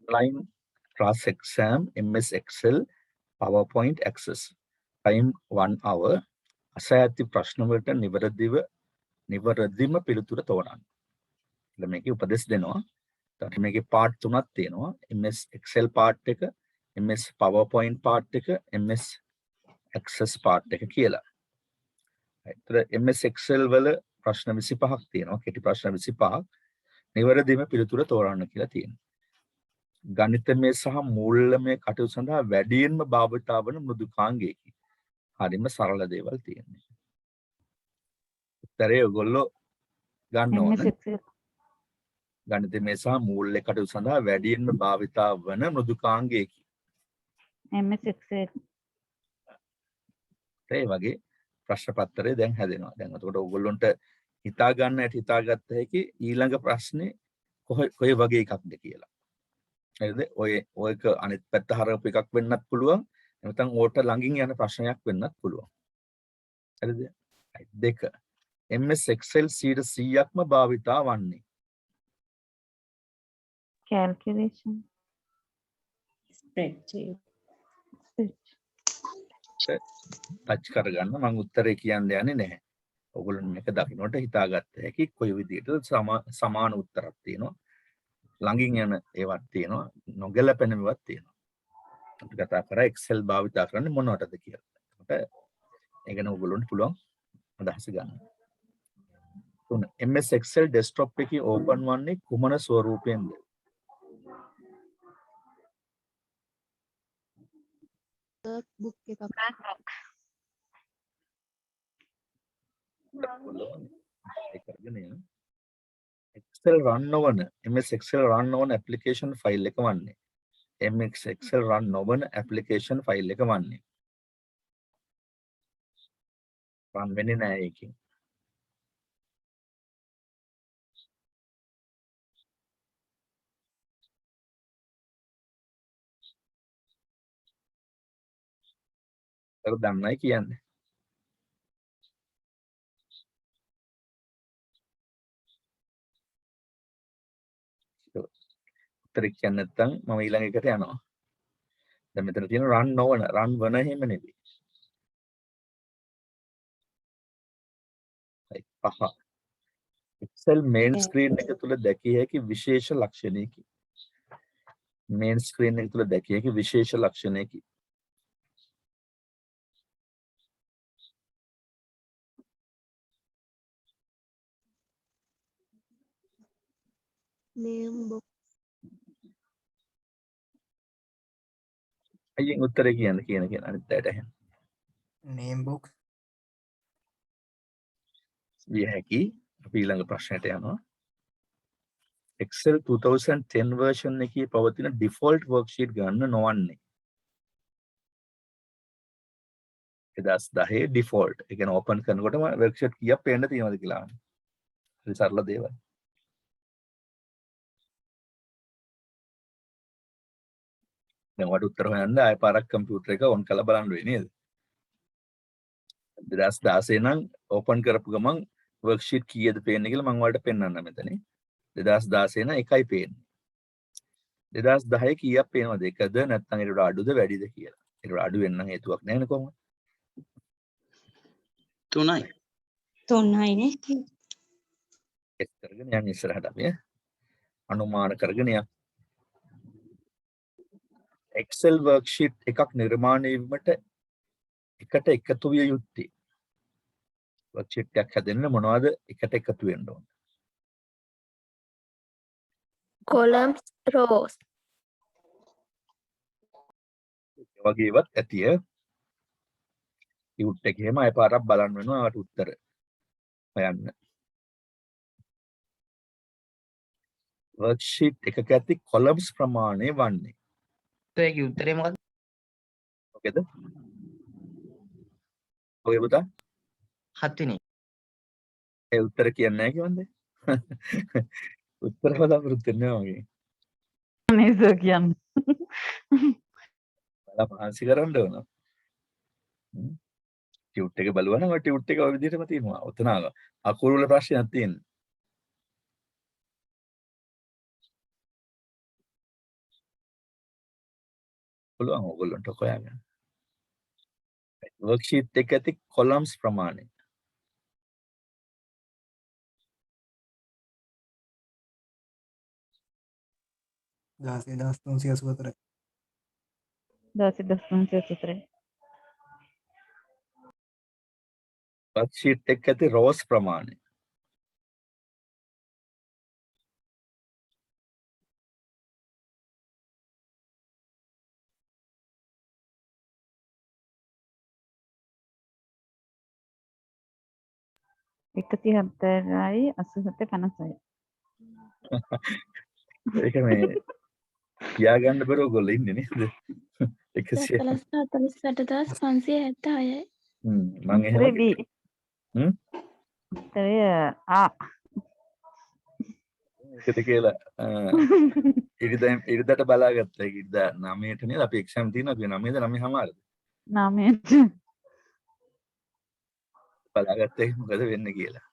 online class exam MS Excel PowerPoint access time 1 hour අසෑති ප්‍රශ්න වලට නිවැරදිම පිළිතුර තෝරන්න. ඉතින් මේකේ උපදෙස් දෙනවා. ඊට මේකේ part තුනක් තියෙනවා. MS Excel part එක, MS PowerPoint part එක, MS Access part එක කියලා. ඒතර MS Excel වල ප්‍රශ්න 25ක් තියෙනවා. කෙටි ප්‍රශ්න 25ක්. නිවැරදිම පිළිතුර තෝරන්න කියලා තියෙනවා. ගණිතමය සහ මූල්‍යමය කටයුතු සඳහා වැඩියෙන්ම භාවිතා වන මෘදුකාංගයකි. හරිම සරල දේවල් තියෙනවා. උත්තරේ ඔයගොල්ලෝ ගන්න ඕන. ගණිතමය සහ මූල්‍ය කටයුතු සඳහා වැඩියෙන්ම භාවිතා වන මෘදුකාංගයකි. MS Excel. ඒ වගේ ප්‍රශ්න පත්‍රය දැන් හැදෙනවා. දැන් එතකොට ඔයගොල්ලන්ට හිතා ගන්න ඇති හිතාගත්ත හැකි ඊළඟ ප්‍රශ්නේ කොයි වගේ එකක්ද කියලා. හරිද? ඔයක අනිත් පැත්ත හරවපු එකක් වෙන්නත් පුළුවන්. නැත්නම් ඕට ළඟින් යන ප්‍රශ්නයක් වෙන්නත් පුළුවන්. හරිද? 2. MS Excel 100%ක්ම භාවිතා වන්නේ. Calculation. Spreadsheet. ටච් කරගන්න මම උත්තරේ කියන්න යන්නේ නැහැ. ඔයගොල්ලෝ මේක දකින්නට හිතාගත්ත හැකි කොයි විදිහටද සමාන උත්තරක් තියෙනවා. ළඟින් යන ඒවත් තියෙනවා. නොගැලපෙන ඒවාත් තියෙනවා. අපි කතා කරා Excel භාවිතා කරන්නේ මොනවටද කියලා. ඒකට ඒ ගැන ඔයගොල්ලන්ට පුළුවන් අදහස ගන්න. 3. MS Excel desktop එකේ open වන්නේ කුමන ස්වරූපයෙන්ද? Workbook එකක්. Excel run නොවන MS Excel run නොවන application file එක වන්නේ. MS Excel run නොවන application file එක වන්නේ. run වෙන්නේ නැහැ ඒකෙන්. ඒක දන්නයි කියන්නේ. උත්තර කියන්නේ නැත්නම් මම ඊළඟ එකට යනවා. දැන් මෙතන තියෙන run නොවන run වන හැම නෙවෙයි. 5. Excel main screen එක තුල දැකිය හැකි විශේෂ ලක්ෂණයකි. main screen එක තුල දැකිය හැකි විශේෂ ලක්ෂණයකි. Name book. අයියෙන් උත්තරේ කියන්න කියන අනිත් අයට එහෙනම්. name book. විය හැකි. අපි ඊළඟ ප්‍රශ්නයට යනවා. Excel 2010 version එකේ පවතින default worksheet ගන්න නොවන්නේ. 2010 default. ඒ කියන්නේ open කරනකොටම worksheet කීයක් පේන්න තියෙනවද කියලා අහන්නේ. හරි සරල දේවල්. දැන් ඔයාලට උත්තර හොයන්න ආයෙ පාරක් කම්පියුටර් එක ඔන් කරලා බලන්න වෙයි නේද? 2016 නම් open කරපු ගමන් worksheet කීයද පේන්නේ කියලා මම ඔයාලට පෙන්නන්න මෙතන. 2016 නම් එකයි පේන්නේ. 2010 කීයක් පේනවද? එකද නැත්නම් ඊට වඩා අඩුද වැඩිද කියලා. ඊට වඩා අඩු වෙන්න නම් හේතුවක් නැහැ නේ කොහොමද? 3යි. 3යි නේ. එක් කරගෙන යන්න ඉස්සරහට අපි අනුමාන කරගෙන යන්න. Excel worksheet එකක් නිර්මාණය වීමට එකට එකතු විය යුත්තේ. worksheet එකක් හැදෙන්න මොනවද එකට එකතු වෙන්න ඕන? columns, rows. ඒ වගේ ඒවත් ඇතිය. ඉවුට් එකේම අය පාරක් බලන්න වෙනවා ආට උත්තර හොයන්න. worksheet එකක ඇති columns ප්‍රමාණය වන්නේ. ඒකේ උත්තරේ මොකක්ද? මොකද? ඔය පුතා 7 වෙනි. ඒ උත්තර කියන්නේ නැහැ කියවන්ද? උත්තර බලාපොරොත්තු වෙන්නේ වගේ. නේද කියන්නේ. මහන්සි කරන්න ඕන. ටියුට් එක බලුවා නම් ඔය ටියුට් එක ඔය විදිහටම තියෙනවා. ඔතන අකුරු වල ප්‍රශ්නයක් තියෙනවා. පුළුවන් ඕගොල්ලන්ට හොයාගන්න. worksheet එක ඇති columns ප්‍රමාණය. දාසේ දස් 384 1383 worksheet එක ඇති rows ප්‍රමාණය. එකති 70යි 87 56යි ඒක මේ කියාගන්න බැරුව ඔයගොල්ලෝ ඉන්නේ නේද? 100. 48,576යි. මම එහෙම උත්තරේ B. හ්ම්? උත්තරය A. ඒකද කියලා ඉරිදට බලාගත්තා. ඒක ඉරිදා 9ට නේද අපි එක්සෑම් තියෙනවා. අපි 9ද 9:00ද නාමයට බලාගත්තා මොකද වෙන්නේ කියලා.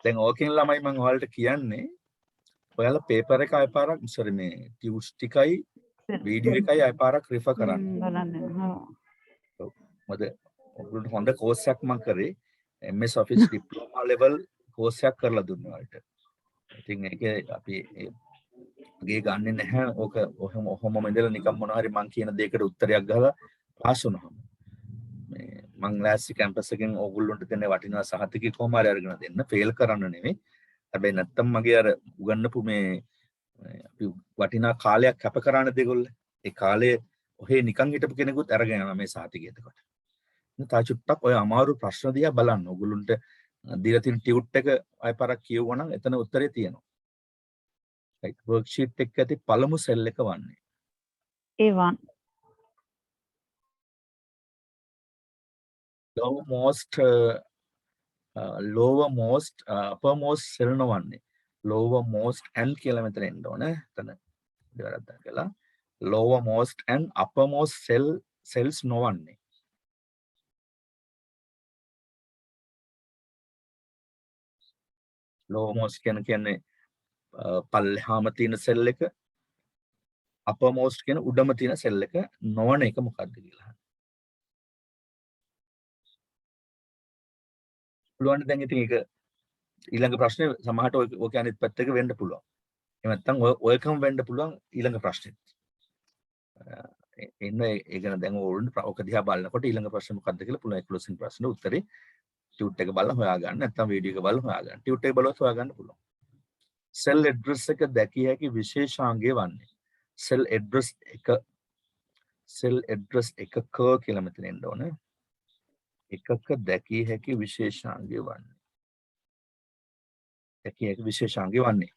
දැන් ඕකෙන් ළමයි මම ඔයාලට කියන්නේ ඔයාලා පේපර් එක ආය පාරක් sorry මේ ටියුස් ටිකයි වීඩියෝ එකයි ආය පාරක් රිෆර් කරන්න. බලන්න. මොකද ඔයගොල්ලෝ හොඳ කෝස් එකක් මම කරේ MS Office diploma level course එකක් කරලා දුන්නා වලට. ඉතින් ඒක අපි ගේ ගන්නෙ නැහැ. ඕක ඔහොම ඉඳලා නිකන් මොනවා හරි මං කියන දෙයකට උත්තරයක් ගහලා පාස් වුණාම. මේ මං ලෑස්ති කැම්පස් එකෙන් ඕගොල්ලන්ට දෙන වටිනා සහතිකය කොහොම හරි අරගෙන දෙන්න. ෆේල් කරන්න නෙමෙයි. හැබැයි නැත්තම් මගේ අර උගන්නපු මේ අපි වටිනා කාලයක් කැප කරන දෙගොල්ල. ඒ කාලේ ඔහේ නිකන් හිටපු කෙනෙකුත් අරගෙන යනවා මේ සහතිකය එතකොට. තා චුට්ටක් ඔය අමාරු ප්‍රශ්න දිහා බලන්න. ඕගොල්ලන්ට දීලා තියෙන ටියුට් එක අය පාරක් කියවුවා නම් එතන උත්තරේ තියෙනවා. right worksheet එක ඇති පළමු සෙල් එක වන්නේ A1. lowermost uppermost cell නොවන්නේ lowermost and කියලා මෙතන එන්න ඕනේ. එතන දෙවරක් දාලා lowermost and uppermost cells නොවන්නේ. lowermost කියන්නේ පල්ලෙහාම තියෙන සෙල් එක uppermost කියන උඩම තියෙන සෙල් එක නොවන එක මොකක්ද කියලා. පුළුවන් දැන් ඉතින් ඒක ඊළඟ ප්‍රශ්නේ සමහරට ඔය අනිත් පැත්තක වෙන්න පුළුවන්. එහෙම නැත්නම් ඔයකම වෙන්න පුළුවන් ඊළඟ ප්‍රශ්නෙත්. එන්න ඒ ගැන දැන් ඔක දිහා බලනකොට ඊළඟ ප්‍රශ්නේ මොකක්ද කියලා පුළුවන් ක්ලෝසින් ප්‍රශ්නේ උත්තරේ ටියුට් එක බලලා හොයාගන්න. නැත්නම් වීඩියෝ එක බලලා හොයාගන්න. ටියුට් එක බලවත් හොයාගන්න පුළුවන්. සෙල් ඇඩ්‍රස් එක දැකිය හැකි විශේෂාංගය වන්නේ සෙල් ඇඩ්‍රස් එකක කියලා මෙතන එන්න ඕනේ. එකක දැකිය හැකි විශේෂාංගය වන්නේ. දැකිය හැකි විශේෂාංගය වන්නේ.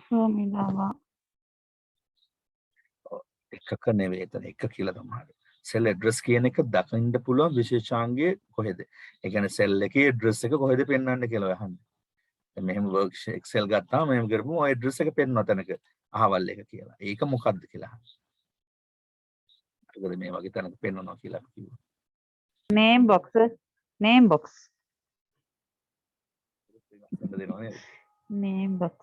ෆෝමියුලා. එකක නෙවෙයි එතන එක කියලා තමයි. සෙල් ඇඩ්‍රස් කියන එක දකින්න පුළුවන් විශේෂාංගය කොහෙද? ඒ කියන්නේ සෙල් එකේ ඇඩ්‍රස් එක කොහෙද පෙන්වන්නේ කියලා අහන්නේ. දැන් මෙහෙම වර්ක්ෂීට් එක්සෙල් ගත්තාම මෙහෙම කරපුවම ඔය ඇඩ්‍රස් එක පෙන්වන තැනක අහවල් එක කියලා. ඒක මොකක්ද කියලා අහන්නේ. ඒකද මේ වගේ තැනක පෙන්වනවා කියලා අපි කිව්වා. Name box. දෙනවා නේද? Name box.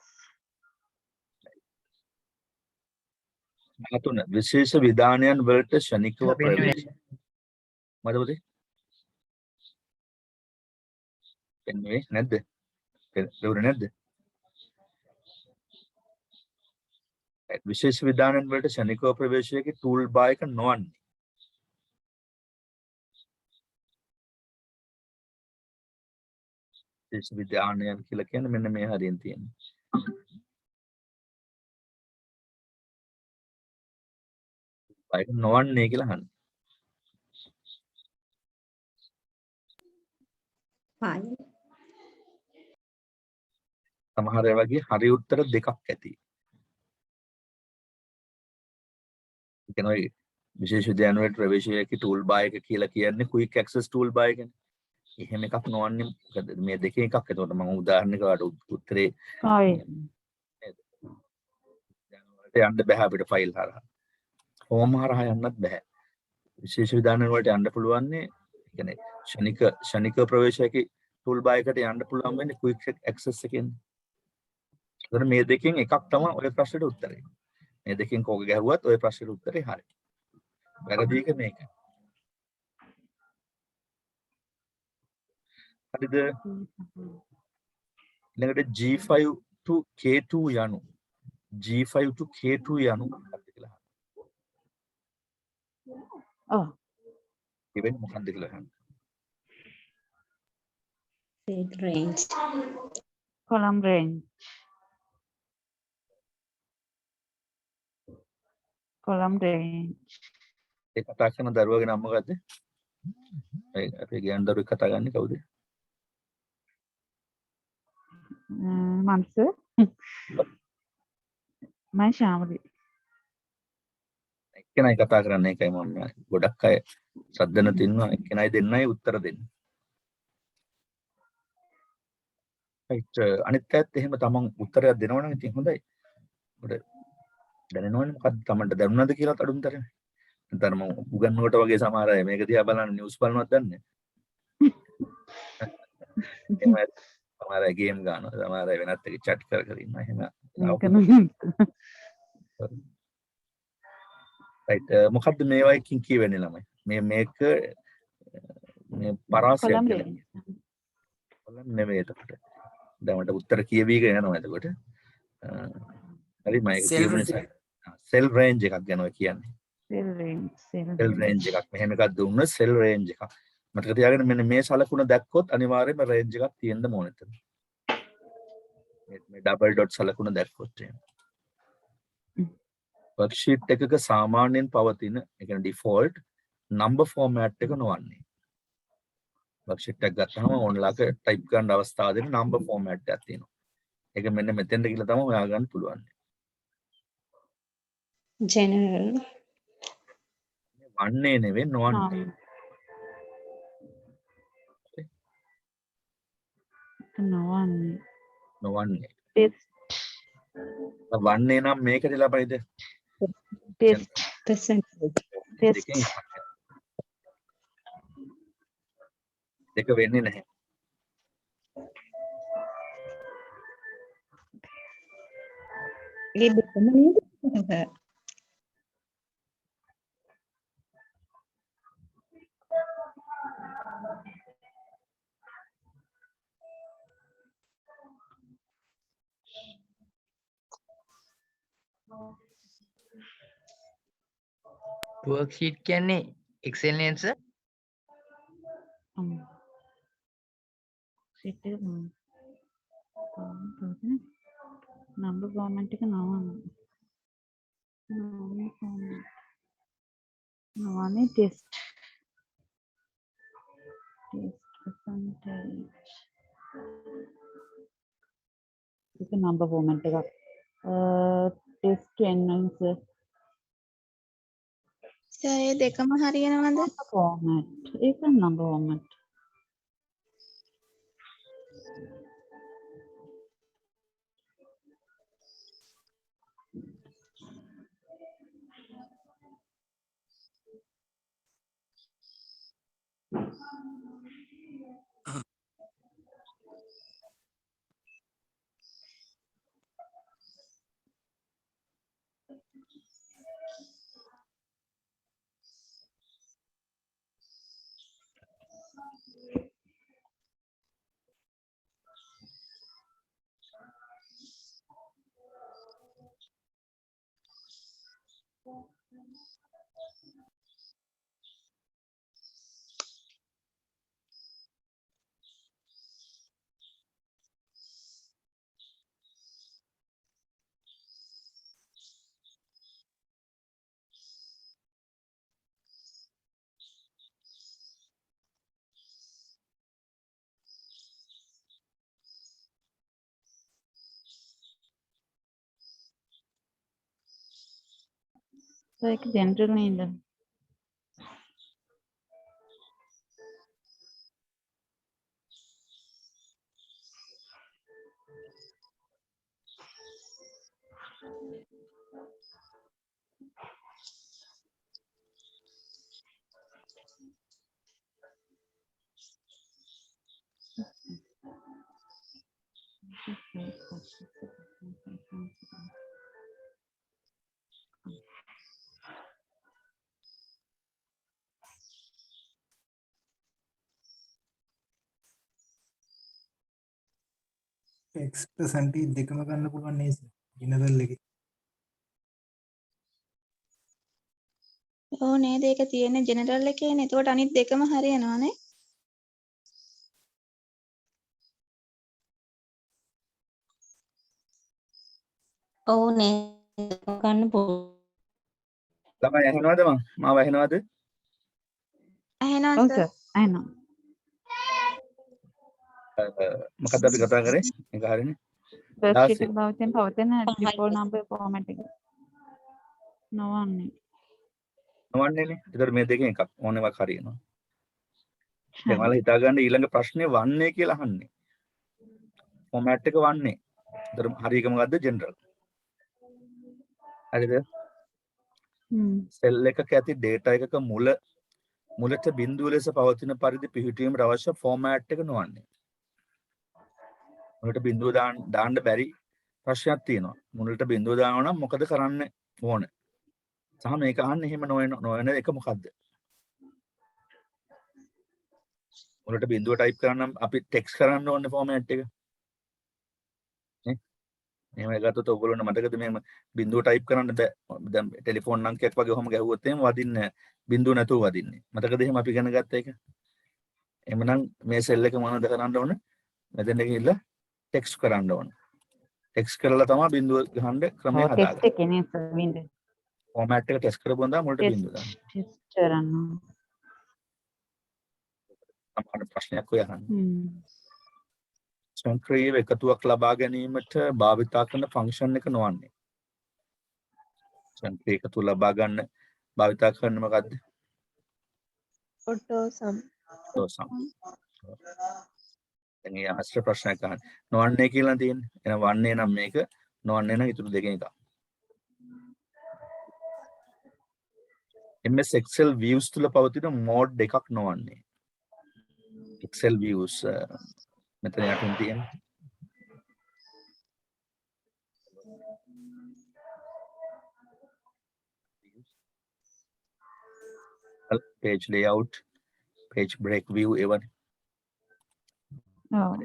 13 විශේෂ විධානයන් වලට ශනිකව ප්‍රවේශ. මොකද පුතේ? පෙන්වන්නේ නැද්ද? පෙන්වන්නේ නැද්ද? විශේෂ විධානයන් වලට ශනිකව ප්‍රවේශයේ ටූල් බාර් එක නොවන්නේ. විශේෂ විධානයන් කියලා කියන්නේ මෙන්න මේ හරියෙන් තියෙනවා. ඒක නොවන්නේ කියලා අහන්නේ. සමහර ඒ වගේ හරි උත්තර දෙකක් ඇති. ඒ කියන්නේ විශේෂ විද්‍යාන වල ප්‍රවේශයක ටූල් බාර් එක කියලා කියන්නේ ක්වික් ඇක්සස් ටූල් බාර් එකනේ. එහෙම එකක් නොවන්නේ මොකද මේ දෙකේ එකක්. එතකොට මම උදාහරණයකට උත්තරේ ඔයි. යන්න බෑ අපිට ෆයිල් හරහා. හෝම් හරහා යන්නත් බෑ. විශේෂ විධාන වලට යන්න පුළුවන් නේ. ඒ කියන්නේ ෂණික ප්‍රවේශයක ටූල් බාර් එකට යන්න පුළුවන් වෙන්නේ ක්වික් ඇක්සස් එකෙන්. එතකොට මේ දෙකෙන් එකක් තමයි ඔය ප්‍රශ්නෙට උත්තරේ. මේ දෙකෙන් කෝක ගැහුවත් ඔය ප්‍රශ්නෙට උත්තරේ හරි. වැරදි එක මේක. හරිද? ඊළඟට G5 to K2 යනු G5 to K2 යනු මොකක්ද කියලා අහන්න. ඔව්. ඉවෙන් මොකක්ද කියලා අහන්න. Said range. column range. column range. ඒ කතා කරන දරුවගේ නම මොකද්ද? අපේ ගෑනු දරුවෙක් කතා කරන්නේ කවුද? මන්ස මම ශාමලි. එක්කෙනයි කතා කරන්නේ ඒකයි මම ගොඩක් අය ශ්‍රද්ධ නැති ඉන්නවා එක්කෙනයි දෙන්නයි උත්තර දෙන්නේ. right අනිත් පැත්ත එහෙම තමන් උත්තරයක් දෙනවනම් ඉතින් හොඳයි. උඩ දැනෙනවනේ මොකද්ද තමන්ට දැනුණාද කියලා අඩුම තරමේ. නැත්නම් මම උගන්වනකොට වගේ සමහර අය මේක දිහා බලන නිවුස් බලනවත් දන්නේ නැහැ. සමහර අය ගේම් ගන්නවා සමහර අය වෙනත් එක chat කර කර ඉන්නවා එහෙම. right මොකද්ද මේවා එකකින් කියවෙන්නේ ළමයි? මේක මේ පරාසයක් column කියලා. range. කොලම් නෙමෙයි එතකොට. දැන් මට උත්තර කියවීගෙන යනවා එතකොට. හරි මම ඒක කියපු නිසා සෙල් රේන්ජ් එකක් ගැන ඔය කියන්නේ. cell range. සෙල් රේන්ජ් එකක් මෙහෙම එකක් දුන්නොත් සෙල් රේන්ජ් එකක්. මතක තියාගන්න මෙන්න මේ සලකුණ දැක්කොත් අනිවාර්යයෙන්ම රේන්ජ් එකක් තියෙන්න ඕනේ එතන. මේ ඩබල් ඩොට් සලකුණ දැක්කොත් එහෙම. වර්ක්ෂීට් එකක සාමාන්‍යයෙන් පවතින ඒ කියන්නේ ඩිෆෝල්ට් නම්බර් ෆෝමැට් එක නොවන්නේ. වර්ක්ෂීට් එකක් ගත්තාම ඕන්ලාක ටයිප් කරන්න අවස්ථාව දෙන නම්බර් ෆෝමැට් එකක් තියෙනවා. ඒක මෙන්න මෙතෙන්ද කියලා තමයි හොයාගන්න පුළුවන්. General. වන්නේ නෙවෙයි නොවන්නේ. නොවන්නේ. test වන්නේ නම් මේකට ළමයිද? test Percentage. test දෙකෙන් එකක්. දෙක වෙන්නේ නැහැ. ඒ දෙකම නේද? worksheet කියන්නේ Excel නේද sir? sheet එක number format එක නවන්නේ test percentage ඒක number format එකක් test answer සර් ඒ දෙකම හරියනවද? format ඒක number format so ඒක general නේද එක්ස්ප්‍රසන්ටි දෙකම ගන්න පුළුවන් නේද? ජෙනරල් එකේ. ඔව් නේද ඒක තියෙන්නේ ජෙනරල් එකේනේ. එතකොට අනිත් දෙකම හරියනවානේ. ඔව් නේ ගන්න පුළුවන්. ළමයි ඇහෙනවද මං? මාව ඇහෙනවද? ඇහෙනවා ඔව් සර්. සර් I know මොකද්ද අපි කතා කරේ? මේක හරිනේ. worksheet දාසේ. එක පවතින default number format එක නොවන්නේ. නවන්නේනේ. ඒතර මේ දෙකෙන් එකක් ඕන එකක් හරියනවා. දැන් ඔයාලා හිතා ගන්න ඊළඟ ප්‍රශ්නේ වන්නේ කියලා අහන්නේ. ෆෝමැට් එක වන්නේ. ඒතර හරි එක මොකද්ද? ජෙනරල්. හරිද? සෙල් එකක ඇති data එකක මුලට බිඳුව ලෙස පවතින පරිදි පිහිටීමට අවශ්‍ය ෆෝමැට් එක නොවන්නේ. මුලට බිඳුව දාන්න බැරි ප්‍රශ්නයක් තියෙනවා. මුලට බිඳුව දානවා නම් මොකද කරන්න ඕන? සහ මේක අහන්නේ එහෙම නොවන එක මොකද්ද? මුලට බිඳුව ටයිප් කරන්න අපි ටෙක්ස්ට් කරන්න ඕනේ ෆෝමැට් එක. නේ? එහෙම ගත්තොත් ඔයගොල්ලන්ට මතකද මෙහෙම බිඳුව ටයිප් කරන්න බෑ. දැන් ටෙලිෆෝන් අංකයක් වගේ ඔහම ගැහුවොත් එහෙම වදින්නේ නැහැ. බිඳුව නැතුව වදින්නේ. මතකද එහෙම අපි ඉගෙන ගත්ත එක? එහෙමනම් මේ සෙල් එක මොනවද කරන්න ඕනේ? මෙතන ගිහිල්ලා ටෙක්ස්ට් කරන්න ඕනේ. ටෙක්ස්ට් කරලා තමයි බිඳුව ගහන්න ක්‍රමය text හදාගන්නේ. එකේ නේ සර් window ෆෝමැට් එක ටෙස්ට් කරපුවම තමයි මුලට බිඳුව දාන්න. test කරන්න. සමහර ප්‍රශ්නයක් ඔය අහන්න. ස්වයංක්‍රීය එකතුවක් ලබා ගැනීමට භාවිතා කරන ෆන්ක්ෂන් එක නොවන්නේ. ස්වයංක්‍රීය එකතුව ලබා ගන්න භාවිතා කරන මොකද්ද? ඔටෝ සම්. දෝසම්. දැන් මේ අස්ත්‍ර ප්‍රශ්නයක් අහන්න. නොවන්නේ කියලා තියෙන්නේ. එහෙනම් වන්නේ නම් මේක නොවන්නේ නම් ඊටු දෙකෙන් එකක්. MS Excel views තුල පවතින මෝඩ් එකක් නොවන්නේ. Excel views මෙතන යටින් තියෙන page layout, page break view even ඔව්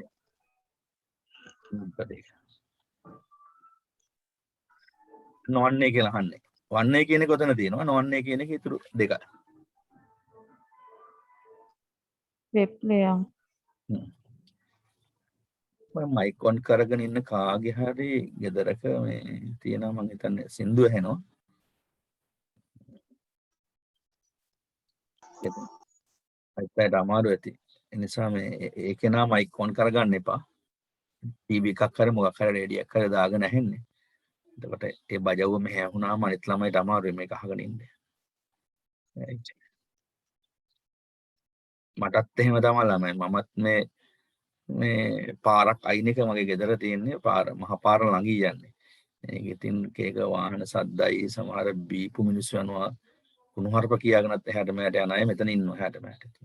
නොවන්නේ කියලා අහන්නේ. වන්නේ කියන එක උතන තියෙනවා. නොවන්නේ කියන එක ඊටු දෙකයි. web layout මම මයික් ඔන් කරගෙන ඉන්න කාගේ හරි ගෙදරක මේ තියෙනවා මම හිතන්නේ සින්දු ඇහෙනවා. iPad අමාරු ඇති. ඒ නිසා මේ ඒකේ නා මයික් ඔන් කරගන්න එපා. ටීවී එකක් හරි මොකක් හරි රේඩියෝ එකක් හරි දාගෙන ඇහෙන්නේ. එතකොට ඒ බජවුව මෙහෙ වුණාම අනිත් ළමයිට අමාරුයි මේක අහගෙන ඉන්න. මටත් එහෙම තමයි ළමයි. මමත් මේ පාරක් අයිනක මගේ ගෙදර තියෙන්නේ පාර මහ පාර ළඟින් යන්නේ. ඒක ඉතින් කේක වාහන සද්දයි සමහර බීපු මිනිස්සු යනවා කුණුහරුප කියාගෙනත් එහාට මෙහාට යන අය මෙතන ඉන්නවා එහාට මෙහාට.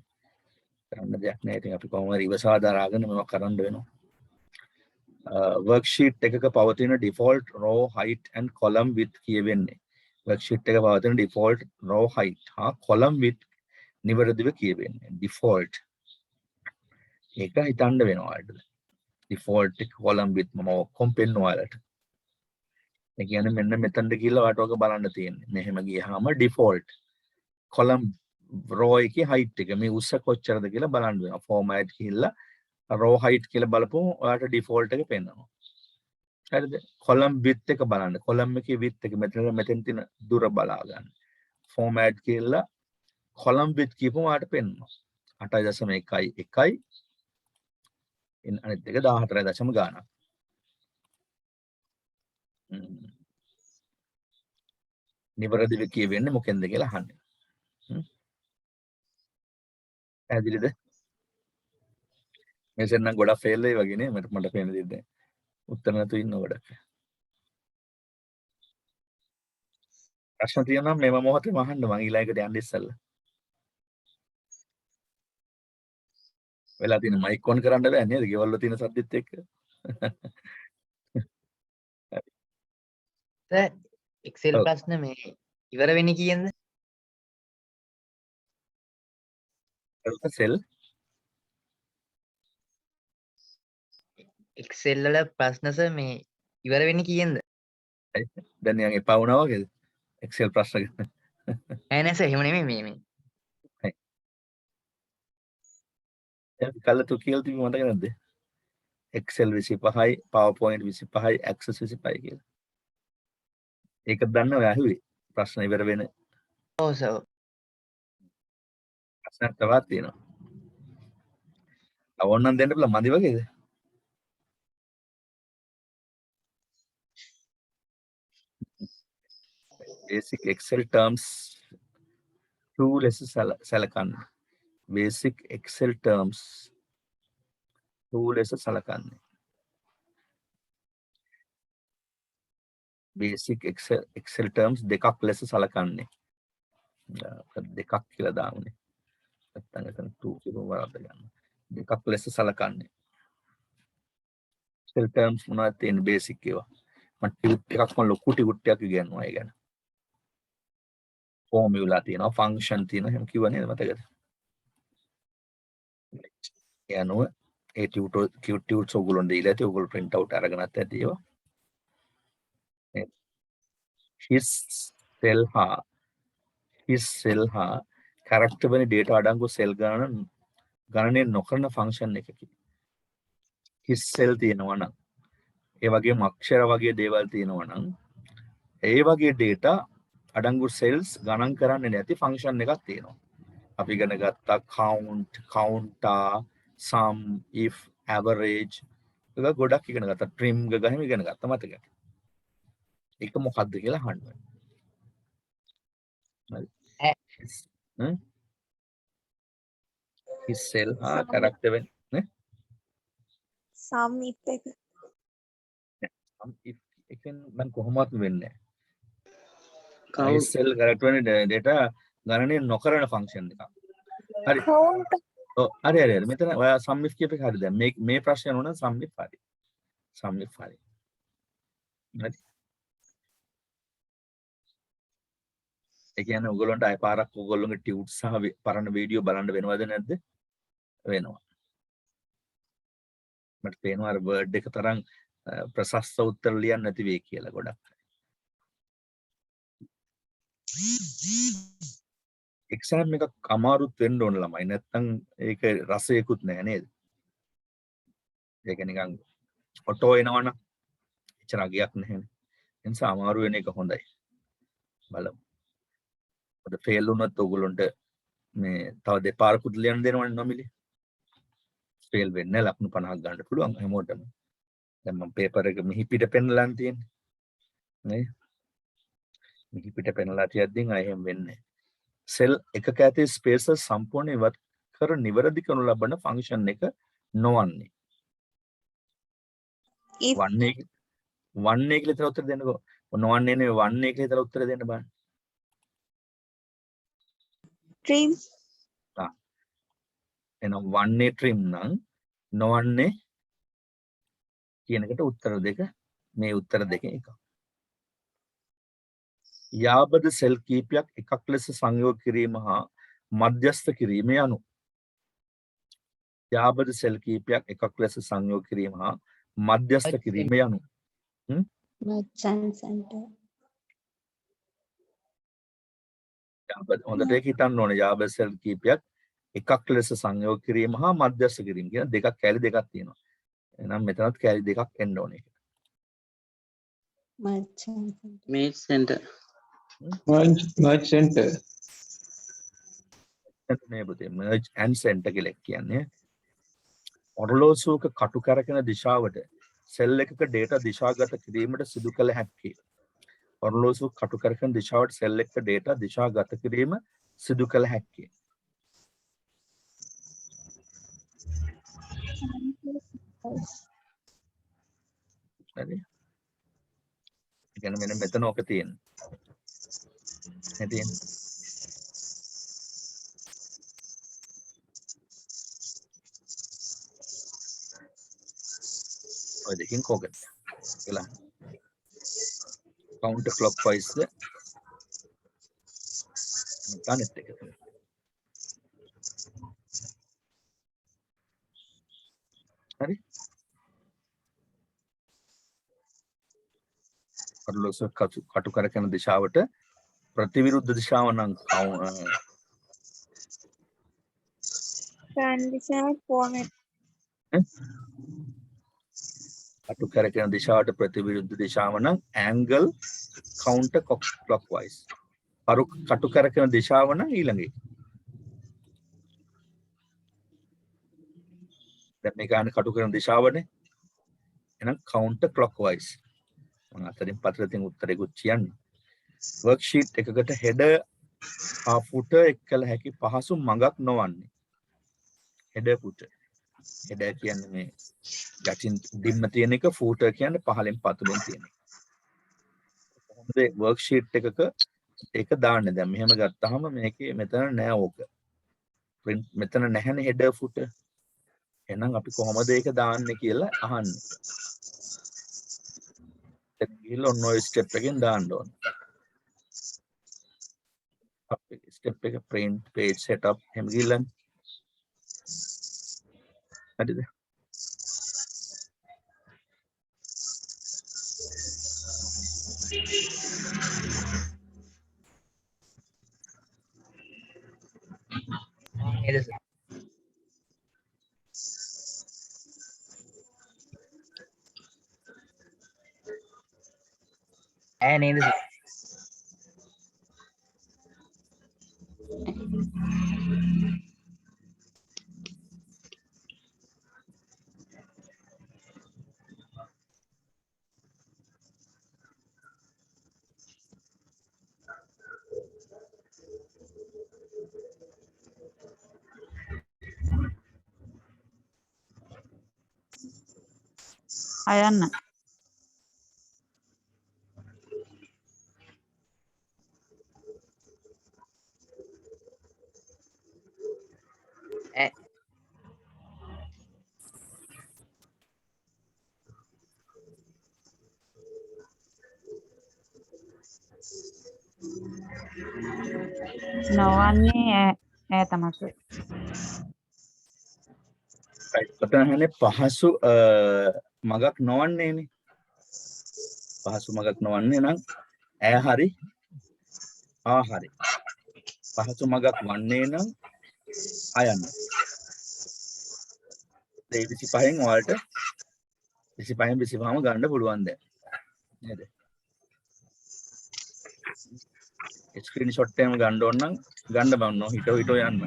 කරන්න දෙයක් නැහැ. ඉතින් අපි කොහොම හරි ඉවසා දරාගෙන මේවා කරන්න වෙනවා. worksheet එකක පවතින default row height and column width කියවෙන්නේ. worksheet එක පවතින default row height හා column width නිවැරදිව කියවෙන්නේ. default ඒක හිතන්න වෙනවා ඔයාලට. default column width මම ඔක්කොම පෙන්වනවා ඔයාලට. ඒ කියන්නේ මෙන්න මෙතනට ගිහලා ඔයාලට ඔක බලන්න තියෙන්නේ. මෙහෙම ගියාම default column row එකේ height එක මේ උස්ස කොච්චරද කියලා බලන්න වෙනවා. format ගිහලා row height කියලා බලපුවම ඔයාලට default එක පෙන්වනවා. හරිද? column width එක බලන්න. column එකේ width එක මෙතෙන් තියෙන දුර බලා ගන්න. format කියලා column width කියපුවම ඔයාලට පෙන්වනවා. 8.1 අනිත් එක 14 ගානක්. නිවැරදිව කියවෙන්නේ මොකෙන්ද කියලා අහන්නේ. පැහැදිලිද? මෙතන නම් ගොඩක් ෆේල් වෙයි වගේ නේ මට පේන දෙයක්. උත්තර නැතුව ඉන්න ගොඩක්. ප්‍රශ්න තියෙනවා නම් මේව මොහොතේම අහන්න මං ඊළඟට යන්න ඉස්සෙල්ලා. වෙලා තියෙන මයික් ඔන් කරන්න බෑ නේද? ගෙවල් වල තියෙන සද්දෙත් එක්ක. එක්සෙල් ඔව්. ප්‍රශ්න මේ ඉවර වෙන්නේ කීයෙන්ද? සෙල් එක්සෙල් වල ප්‍රශ්න සර් මේ ඉවර වෙන්නේ කීයෙන්ද? දැන් නිකන් එපා වුණා වගේද එක්සෙල් ප්‍රශ්න ගන්න. නෑ නෑ සර් එහෙම නෙමෙයි මේ දැන් කල්ලා තු කියලා තිබි මතක නැද්ද? එක්සෙල් 25යි PowerPoint 25යි Access 25යි කියලා. ඒක දන්න ඔය ඇහුවේ ප්‍රශ්න ඉවර වෙන ඔව් සර්. ප්‍රශ්න තවත් තියෙනවා. ඕනනම් දෙන්න බලා මදි වගේද? basic excel terms two less සලකන්න. basic excel terms two less සලකන්න. basic excel terms දෙකක් ලෙස සලකන්නේ. දෙකක් කියලා දාමුනේ. නැත්නම් එතන 2 කියලා වරද්ද ගන්න. දෙකක් ලෙස සලකන්නේ. excel terms මොනවද තියෙන basic ඒවා. මම ටියුට් එකක් මම ලොකු ටියුට් එකක් ඉගෙනුවා ඒ ගැන. ෆෝමියුලා තියෙනවා, ෆන්ක්ෂන් තියෙනවා, එහෙම කිව්වා නේද මතකද? ඒ අනුව ඒ ටියුට්ස් ඔයගොල්ලෝ දීලා ඇති, ඔයගොල්ලෝ print out අරගෙනත් ඇති ඒවා. his cell හා character වැනි data අඩංගු cell ගණනය නොකරන function එකකි. his cell තියෙනවා නම් ඒ වගේම අක්ෂර වගේ දේවල් තියෙනවා නම් ඒ වගේ data අඩංගු cells ගණන් කරන්නේ නැති function එකක් තියෙනවා. අපි ඉගෙන ගත්තා count, counter, sum, if, average ඒක ගොඩක් ඉගෙන ගත්තා. trim ගහම ඉගෙන ගත්තා මතකද? ඒක මොකක්ද කියලා අහන්න. හරි. his cell හා character වෙන නේ? sum if එක sum if එකෙන් මම කොහොමවත් වෙන්නේ නැහැ. his cell character වෙන data ගණනය නොකරන function එකක්. හරි. ඔව් හරි. මෙතන ඔයා sum if කියපේ හරි දැන් මේ ප්‍රශ්නය නෝන sum if හරි. sum if හරි. හරි. ඒ කියන්නේ ඔයගොල්ලන්ට ආය පාරක් ඔයගොල්ලෝගේ ටියුට් සහ පරණ වීඩියෝ බලන්න වෙනවද නැද්ද? වෙනවා. මට පේනවා අර වර්ඩ් එක තරම් ප්‍රශස්ත උත්තර ලියන්න නැති වෙයි කියලා ගොඩක්. එක්සෑම් එකක් අමාරුත් වෙන්න ඕන ළමයි. නැත්තම් ඒක රසයකුත් නැහැ නේද? ඒක නිකන් ඔටෝ එනවනම් එච්චර අගයක් නැහැනේ. ඒ නිසා අමාරු වෙන එක හොඳයි. බලමු. ඔද ෆේල් වුණත් ඔයගොල්ලන්ට මේ තව දෙපාරකුත් ලියන්න දෙනවනේ නොමිලේ. ෆේල් වෙන්නේ ලකුණු 50ක් ගන්න පුළුවන් හැමෝටම. දැන් මම පේපර් එක මිහි පිට පෙන්නලා තියෙන්නේ. නේ? මිහි පිට පෙන්නලා තියද්දී ආ එහෙම වෙන්නේ. සෙල් එකක ඇති ස්පේසස් සම්පූර්ණ ඉවත් කර නිවැරදි කරනු ලබන ෆන්ක්ෂන් එක නොවන්නේ. if වන්නේ කියලා විතර උත්තර දෙන්නකෝ. නොවන්නේ නේ වන්නේ කියලා විතර උත්තර දෙන්න බෑ. trim එහෙනම් වන්නේ trim නම් නොවන්නේ කියන එකට උත්තර දෙක මේ උත්තර දෙකෙන් එකක්. යාබද සෙල් කීපයක් එකක් ලෙස සංයෝග කිරීම හා මධ්‍යස්ථ කිරීම යනු. යාබද සෙල් කීපයක් එකක් ලෙස සංයෝග කිරීම හා මධ්‍යස්ථ කිරීම යනු. merchant center යාබද හොඳට ඒක හිතන්න ඕනේ. යාබද සෙල් කීපයක් එකක් ලෙස සංයෝග කිරීම හා මධ්‍යස්ථ කිරීම කියන දෙකක් කැලි දෙකක් තියෙනවා. එහෙනම් මෙතනත් කැලි දෙකක් එන්න ඕනේ. merge center merge center මේ පුතේ merge and center කියලා කියන්නේ ඔරලෝසුවක කටු කරකින දිශාවට සෙල් එකක data දිශාගත කිරීමට සිදු කළ හැකි. ඔරලෝසුව කටු කරකින දිශාවට සෙල් එකක data දිශාගත කිරීම සිදු කළ හැකි. හරි. මෙන්න මෙතන ඔක තියෙනවා. නැතිනම් ඔය දෙකෙන් කෝකද කියලා counter clockwise ද නැත්නම් net එක තුල. හරි. කටුලොස්ස කටු කරකැවෙන දිශාවට ප්‍රතිවිරුද්ධ දිශාව නම් transition format කටු කරකැවෙන දිශාවට ප්‍රතිවිරුද්ධ දිශාව නම් angle counter clockwise. කටු කරකැවෙන දිශාව නම් ඊළඟ එක. දැන් මේ ගන්න කටු කරන දිශාවනේ. එහෙනම් counter clockwise. මම අතරින් පතර උත්තරේකුත් කියන්න. worksheet එකකට header හා footer එක් කළ හැකි පහසු මඟක් නොවන්නේ. header footer. header කියන්නේ මේ යටින් දිම්ම තියෙන එක, footer කියන්නේ පහලෙන් පතුලෙන් තියෙන එක. කොහොමද worksheet එකක ඒක දාන්නේ? දැන් මෙහෙම ගත්තාම මේකේ මෙතන නෑ ඕක. print මෙතන නැහැනේ header footer. එහෙනම් අපි කොහොමද ඒක දාන්නේ කියලා අහන්න. ගිහලා ඔන්න ඔය ස්ටෙප් එකෙන් දාන්න ඕන. අපි ස්ටෙප් එක print page setup එහෙම ගිහලා හරිද? නේද සර්? නේද සර්? අයන්න. නොවන්නේ ඈ තමයි. පතනහනේ පහසු මගක් නොවන්නේනේ. පහසු මගක් නොවන්නේ නම් ඈ හරි ආ හරි. පහසු මගක් වන්නේ නම් අයන්න. ඒ 25න් ඔයාලට 25න් 25ම ගන්න පුළුවන් දැන්. නේද? ස්ක්‍රීන්ෂොට් එකම ගන්න ඕන නම් ගන්න බෑ නෝ හිටෝ යන්න.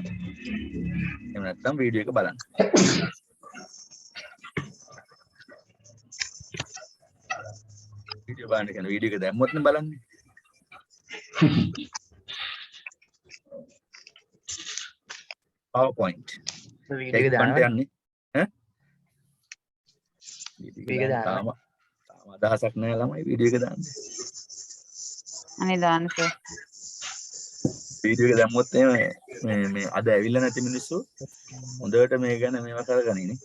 එහෙම නැත්නම් වීඩියෝ එක බලන්න. වීඩියෝ බලන්න කියන වීඩියෝ එක දැම්මොත් නේ බලන්නේ. PowerPoint. වීඩියෝ එක දාන්න යන්නේ ඈ? වීඩියෝ එක දාන්න. තාම අදහසක් නැහැ ළමයි වීඩියෝ එක දාන්න. අනේ දාන්න සර්. වීඩියෝ එක දැම්මොත් මේ අද ඇවිල්ලා නැති මිනිස්සු හොඳට මේ ගැන මේවා කරගනිනේ.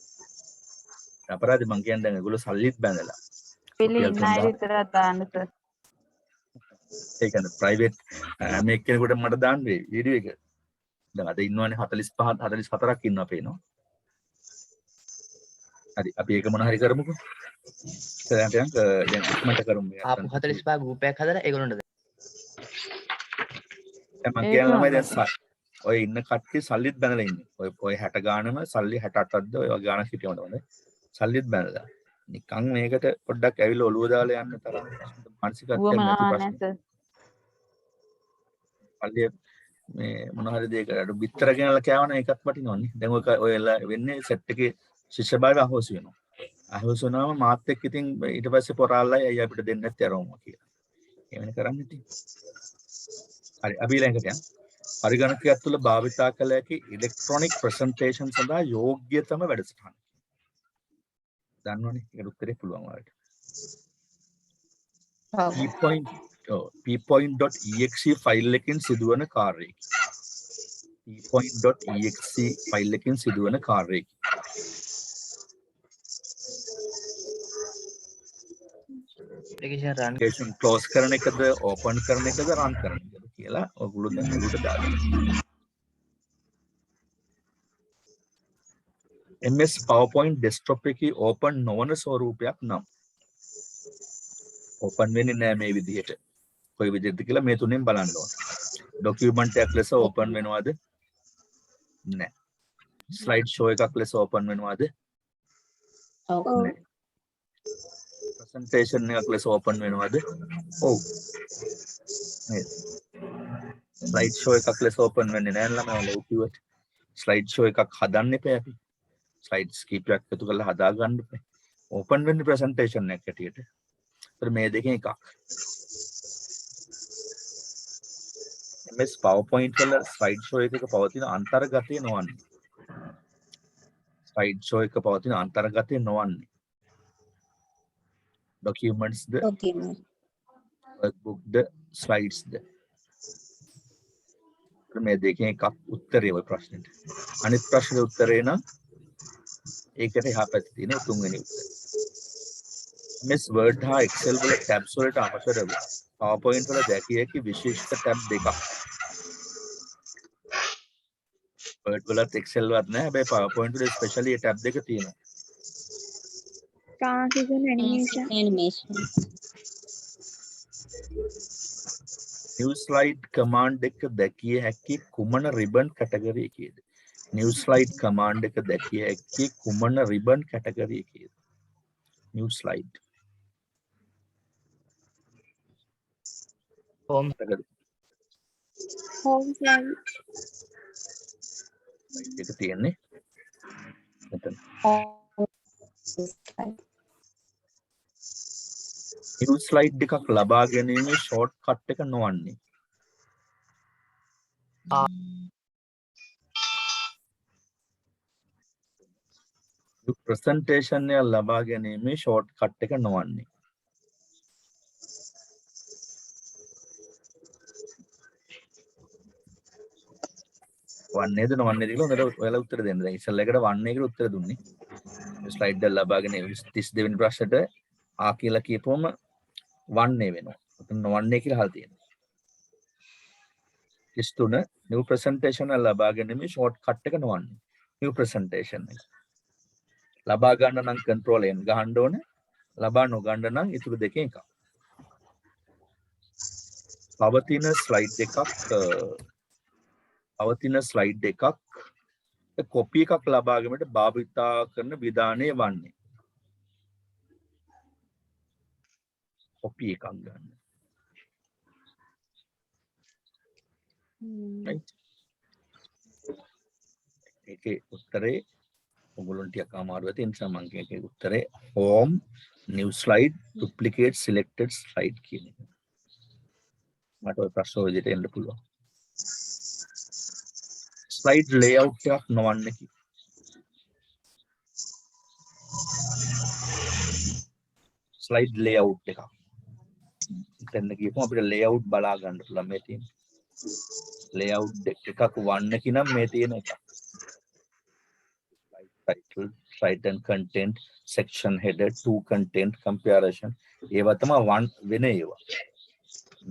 අපරාධි මං කියන්නේ දැන් ඒගොල්ලෝ සල්ලිත් බැඳලා. පිළි ඉන්න අය විතරක් දාන්න සර්. ඒ කියන්නේ ප්‍රයිවට් මේක කෙනෙකුට මට දාන්න වෙයි වීඩියෝ එක. දැන් අද ඉන්නවනේ 45 44ක් ඉන්නවා පේනවා. හරි අපි ඒක මොන හරි කරමුකෝ. දැන් ඉක්මනට කරමු. ආපු 45 ගෲප් එකක් හදලා ඒගොල්ලන්ට දැන් මං කියන ළමයි දැන් ඔය ඉන්න කට්ටිය සල්ලිත් බැනලා ඉන්නේ. ඔය 60 ගානම සල්ලි 68ක්ද ඔය ගානක් හිටියමද හොඳයි. සල්ලිත් බැනලා. නිකන් මේකට පොඩ්ඩක් ඇවිල්ලා ඔළුව දාලා යන්න තරම් මානසිකත්වයක් නැති ප්‍රශ්න. සල්ලි මේ මොන හරි දෙයකට අර බිත්තර ගෙනලා කෑවනම් ඒකත් වටිනවනේ. දැන් ඔයලා වෙන්නේ සෙට් එකේ ශිෂ්‍යභාවය අහෝසි වෙනවා. අහෝසි වුණාම මාත් එක්ක ඉතින් ඊට පස්සේ පොරාල්ලයි අයියා අපිට දෙන්න නැත්තේ අරවමු කියලා. ඒ වෙන කරන්නේ ඉතින්. හරි අපි ළඟට යන්න. පරිගණකයක් තුළ භාවිතා කළ හැකි ඉලෙක්ට්‍රොනික ප්‍රසන්ටේෂන් සඳහා යෝග්‍යතම වැඩසටහන. දන්නවනේ ඒකට උත්තරේ පුළුවන් ඔයාලට. p.exe ෆයිල් එකකින් සිදුවන කාර්යයකි. p.exe ෆයිල් එකකින් සිදුවන කාර්යයකි. application run application close කරන එකද open කරන එකද run කරන එකද කියලා ඔයගොල්ලෝ දැන් ඔළුවට දාගන්න. MS PowerPoint desktop එකේ open නොවන ස්වරූපයක් නම් open වෙන්නේ නැහැ මේ විදිහට. කොයි විදිහටද කියලා මේ තුනෙන් බලන්න ඕන. document එකක් ලෙස open වෙනවද? නැහැ. slide show එකක් ලෙස open වෙනවද? ඔව්. නැහැ. presentation එකක් ලෙස open වෙනවද? ඔව්. නේද? slide show එකක් ලෙස open වෙන්නේ නැහැ ළමයි ඔයාලා කිව්වට. slide show එකක් හදන්න එපා අපි. slides කීපයක් එකතු කරලා හදා ගන්න එපා. open වෙන්නේ presentation එකක් ඇටියට. ඒතර මේ දෙකෙන් එකක්. MS PowerPoint වල slide show එකක පවතින අන්තර්ගතය නොවන්නේ. slide show එක පවතින අන්තර්ගතය නොවන්නේ. documents ද document. workbook ද slides ද. මේ දෙකෙන් එකක් උත්තරේ ඔය ප්‍රශ්නෙට. අනිත් ප්‍රශ්නේ උත්තරේ නම් ඒකට එහා පැත්තේ තියෙන තුන්වෙනි උත්තරේ. MS Word හා Excel වල tabs වලට අවශ්‍ය PowerPoint වල දැකිය හැකි විශිෂ්ට tab දෙකක්. Word වලත් Excel වලත් නැහැ. හැබැයි PowerPoint වල ස්පෙෂලි ඒ tab දෙක තියෙනවා. Transition animation. Animation. New slide command එක දැකිය හැකි කුමන ribbon category එකේද? New slide command එක දැකිය හැකි කුමන ribbon category එකේද? New slide. home Home slide. එක තියෙන්නේ. මෙතන. New slide එකක් ලබා ගැනීමේ shortcut එක නොවන්නේ. New presentation එක ලබා ගැනීමේ shortcut එක නොවන්නේ. වන්නේද නොවන්නේද කියලා හොඳට ඔයාලා උත්තර දෙන්න. දැන් ඉස්සෙල්ලා එකට වන්නේ කියලා උත්තර දුන්නේ. ස්ලයිඩ් එක ලබාගෙන 32 වෙනි ප්‍රශ්නෙට ආ කියලා කියපුවම වන්නේ වෙනවා. එතන නොවන්නේ කියලා අහලා තියෙනවා. 33 new presentation එක ලබා ගැනීමේ shortcut එක නොවන්නේ. new presentation එක. ලබා ගන්න නම් control n ගහන්න ඕනේ. ලබා නොගන්න නම් ඊටු දෙකෙන් එකක්. පවතින ස්ලයිඩ් එකක් කොපි එකක් ලබා ගැනීමට භාවිතා කරන විධානය වන්නේ. කොපි එකක් ගන්න. right. ඒකේ උත්තරේ ඔයගොල්ලන්ට ටිකක් අමාරු වෙති නිසා මම කියකේ උත්තරේ home new slide duplicate selected slide කියන එක. මට ඔය ප්‍රශ්න විදිහට එන්න පුළුවන්. slide layout එකක් නොවන්නේ කි. slide layout එකක්. දැන් කියපුවම අපිට layout බලා ගන්න පුළුවන් මේ තියෙන. layout එකක් වන්න කිනම් මේ තියෙන එක. title, slide and content, section header, to content, comparison. ඒවා තමයි වන් වෙන ඒවා.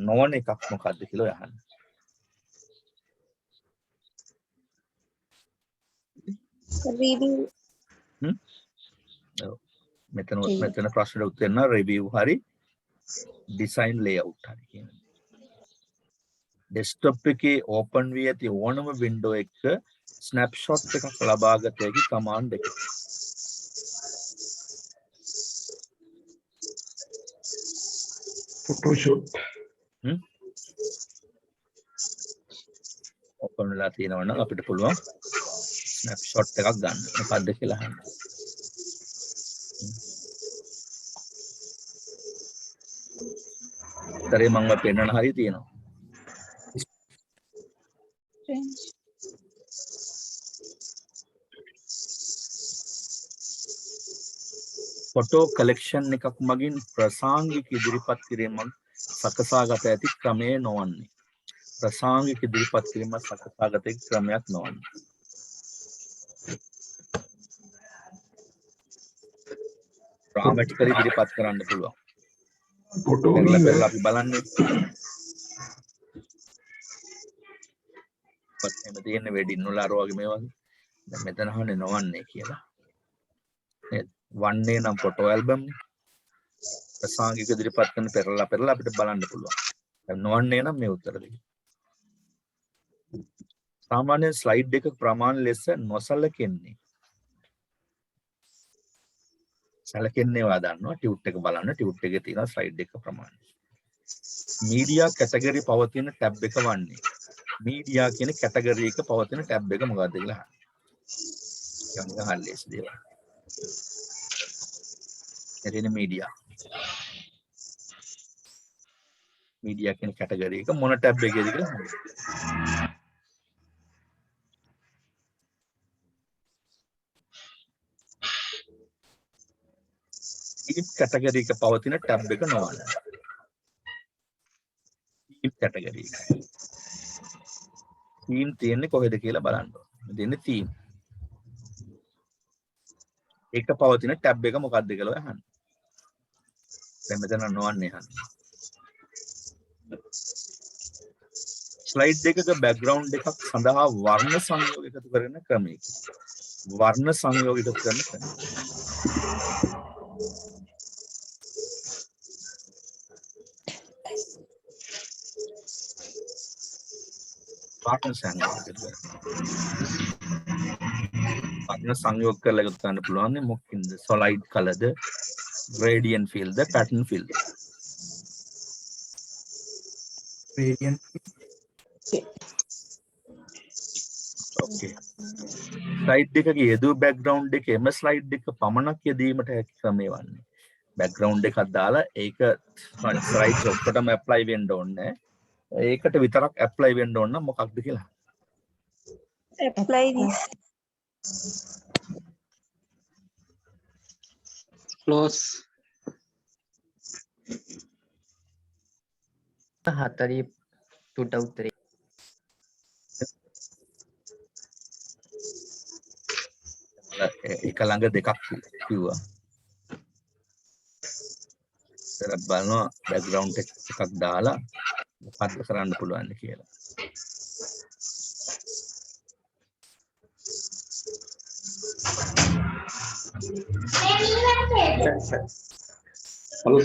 නොවන එකක් මොකද්ද කියලා අහන්න. Review. මෙතන ප්‍රශ්නෙට උත්තර දෙන්න review හරි design layout හරි කියන්නේ. desktop එකේ open වී ඇති ඕනම window එක snapshot එකක් ලබා ගත හැකි command එක. Photoshop. open වෙලා තියෙනවා නම් අපිට පුළුවන් snapshot එකක් ගන්න. මොකද්ද කියලා අහන්න. තරේ මම පෙන්නන හරිය තියෙනවා. ෆොටෝ කලෙක්ෂන් එකක් මගින් ප්‍රසාංගික ඉදිරිපත් කිරීමක් සකසාගත ඇති ක්‍රමය නොවන්නේ. ප්‍රසාංගික ඉදිරිපත් කිරීම සකසාගත ඇති ක්‍රමයක් නොවන්නේ. ග්‍රැමැටිකලි ඉදිරිපත් කරන්න පුළුවන්. Photo පෙරලා අපි බලන්නේ. පත් එහෙම තියෙන වෙඩින් වල අර වගේ මේ වගේ. දැන් මෙතන අහන්නේ නොවන්නේ කියලා. නේද? වන්නේ නම් ෆොටෝ ඇල්බම් නේ. ප්‍රසංගික ඉදිරිපත් කරන පෙරලා අපිට බලන්න පුළුවන්. දැන් නොවන්නේ නම් මේ උත්තර දෙක. සාමාන්‍ය ස්ලයිඩ් එක ප්‍රමාණ ලෙස නොසලකන්නේ. සැලකන්නේ වා දන්නවා ටියුට් එක බලන්න ටියුට් එකේ තියෙන ස්ලයිඩ් එක ප්‍රමාණය. මීඩියා කැටගරි පවතින ටැබ් එක වන්නේ. මීඩියා කියන කැටගරි එක පවතින ටැබ් එක මොකක්ද කියලා අහන්න. යන්න හල්ලේස් දේවල්. එදින මීඩියා. මීඩියා කියන කැටගරි එක මොන ටැබ් එකේද කියලා අහන්න. ටීම් කැටගරි එක පවතින ටැබ් එක නොවන. ටීම් කැටගරි එක. තීම් තියෙන්නේ කොහෙද කියලා බලන්න ඕනේ. දෙන්නේ තීම්. එක පවතින ටැබ් එක මොකක්ද කියලා අහන්න. දැන් මෙතන නොවන්නේ අහන්න. ස්ලයිඩ් එකක බෑග්ග්‍රවුන්ඩ් එකක් සඳහා වර්ණ සංයෝග එකතු කරන ක්‍රමයක. වර්ණ සංයෝග එකතු කරන ක්‍රමය. වර්ණ සංයෝග එකතු කරන. වර්ණ සංයෝග කරලා එකතු කරන්න පුළුවන් නේ මොකකින්ද? solid color ද, gradient fill ද, pattern fill ද. gradient Okay. ස්ලයිඩ් එකක යෙදූ බෑග්ග්‍රවුන්ඩ් එක එම ස්ලයිඩ් එක පමණක් යෙදීමට හැකි ක්‍රමය වන්නේ. බෑග්ග්‍රවුන්ඩ් එකක් දාලා ඒක ස්ලයිඩ්ස් ඔක්කොටම ඇප්ලයි වෙන්න ඕනේ. ඒකට විතරක් ඇප්ලයි වෙන්න ඕන නම් මොකක්ද කියලා. apply this close. 42ට උත්තරේ. එක ළඟ දෙකක් කිව්වා. ඒත් බලනවා බෑග්ග්‍රවුන්ඩ් එකක් දාලා මොකක්ද කරන්න පුළුවන් කියලා. Hello.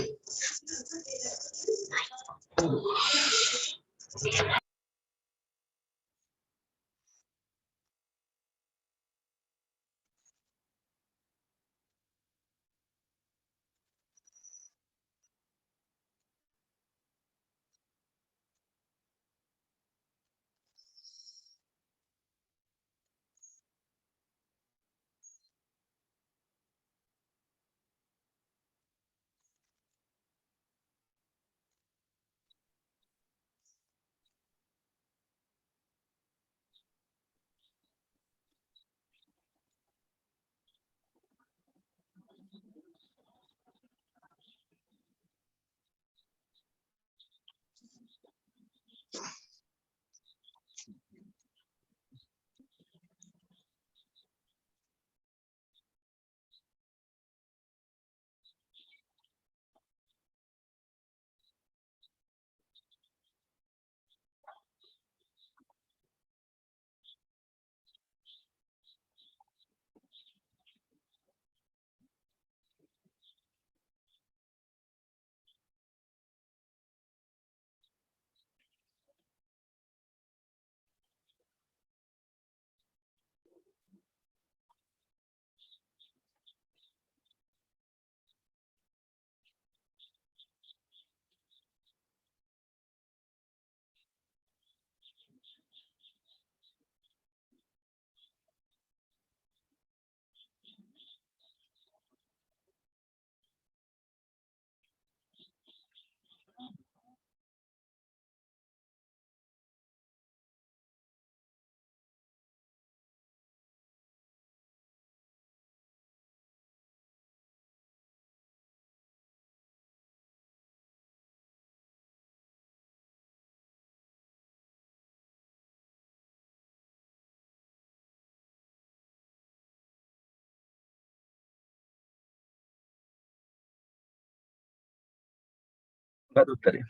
මොකද උත්තරේ?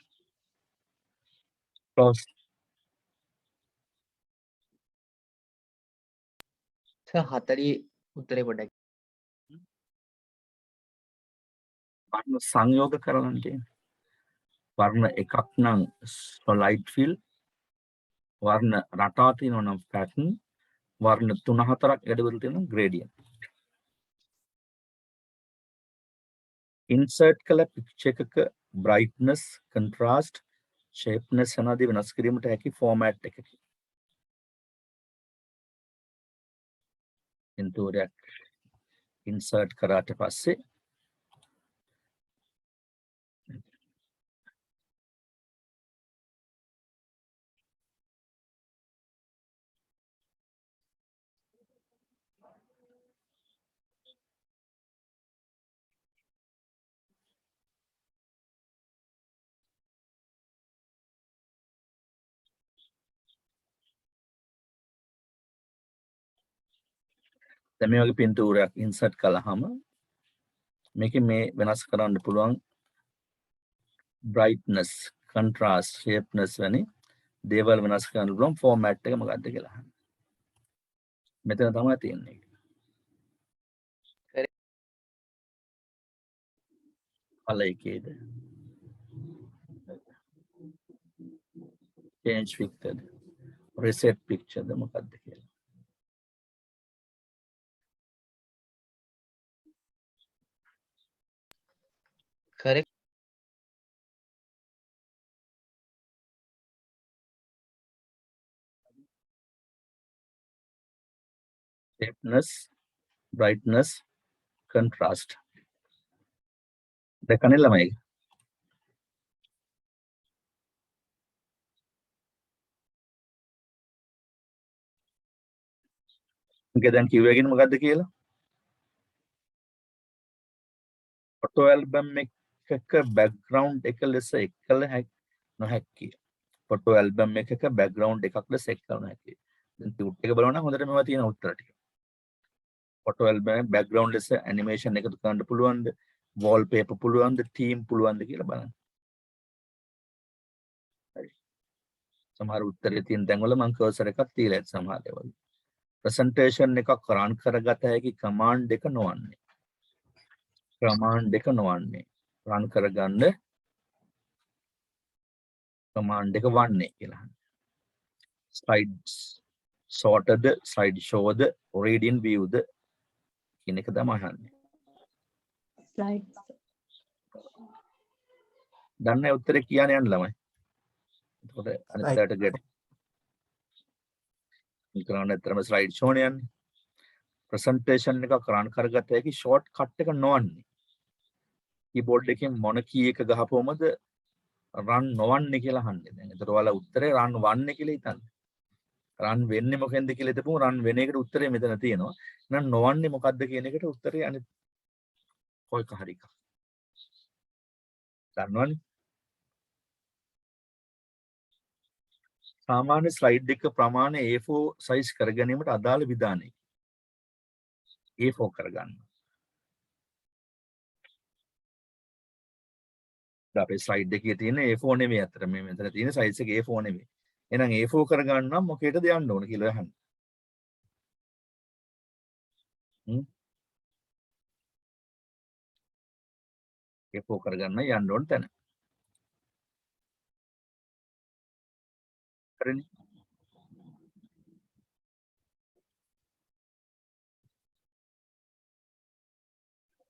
close. සර් 40 උත්තරේ පොඩ්ඩක්. වර්ණ සංයෝග කරලා තියෙන්නේ. වර්ණ එකක් නම් solid fill, වර්ණ රටා තියෙනවා නම් pattern, වර්ණ 3-4ක් ගැඩවල තියෙනවා gradient. insert කළ picture එකක brightness, contrast, sharpness යනාදී වෙනස් කිරීමට හැකි format එකකි. පින්තූරයක් insert කරාට පස්සේ දැන් මේ වගේ පින්තූරයක් insert කළාම මේකේ මේ වෙනස් කරන්න පුළුවන් brightness, contrast, sharpness වැනි දේවල් වෙනස් කරන්න පුළුවන් format එක මොකක්ද කියලා අහන්න. මෙතන තමයි තියෙන්නේ. color එකේද change picture, reset picture ද මොකක්ද කියලා. correct. sharpness, brightness, contrast. දැකන්නේ ළමයි. මේක දැන් කිව්වගෙන මොකද්ද කියලා? ෆොටෝ ඇල්බම් එකක බෑග්ග්‍රවුන්ඩ් එක ලෙස එක්කල නොහැකි. ෆොටෝ ඇල්බම් එකක බෑග්ග්‍රවුන්ඩ් එකක් ලෙස එක්කල නොහැකි. දැන් ටියුට් එක බලනවා නම් හොඳට මේවා තියෙන උත්තර ටික. ෆොටෝ ඇල්බම් එකේ බෑග්ග්‍රවුන්ඩ් ලෙස ඇනිමේෂන් එකතු කරන්න පුළුවන්ද? wallpaper පුළුවන්ද? theme පුළුවන්ද කියලා බලන්න. හරි. සමහර උත්තරේ තියෙන තැන්වල මම කර්සර් එකක් තියලා ඇත් සමහර ඒවා. presentation එකක් run කරගත හැකි command එක නොවන්නේ. command එක නොවන්නේ. run කරගන්න command එක වන්නේ කියලා. slides sorted, slide show ද, reading view ද කියන එක තමයි අහන්නේ. slides. දන්නේ උත්තරේ කියන්න යන්න ළමයි. එතකොට අනිත් පැයට ගැට. ඉක්‍රාන ඇත්තටම slide show නේ යන්නේ. presentation එකක් run කරගත හැකි shortcut එක නොවන්නේ. keyboard එකෙන් මොන key එක ගහපුවමද run නොවන්නේ කියලා අහන්නේ. දැන් ඒතර ඔයාලා උත්තරේ run වන්නේ කියලා හිතන්න. run වෙන්නේ මොකෙන්ද කියලා හිතපුවම run වෙන එකට උත්තරේ මෙතන තියෙනවා. එහෙනම් නොවන්නේ මොකද්ද කියන එකට උත්තරේ අනිත් කොයික හරි එකක්. දන්නවනේ. සාමාන්‍ය ස්ලයිඩ් එක ප්‍රමාණය A4 size කර ගැනීමට අදාළ විධානය. A4 කරගන්න. අපේ ස්ලයිඩ් එකේ තියෙන A4 නෙමෙයි අතර මේ මෙතන තියෙන size එක A4 නෙමෙයි. එහෙනම් A4 කරගන්න නම් මොකේද යන්න ඕන කියලා අහන්න. A4 කරගන්න යන්න ඕන තැන. හරිනේ.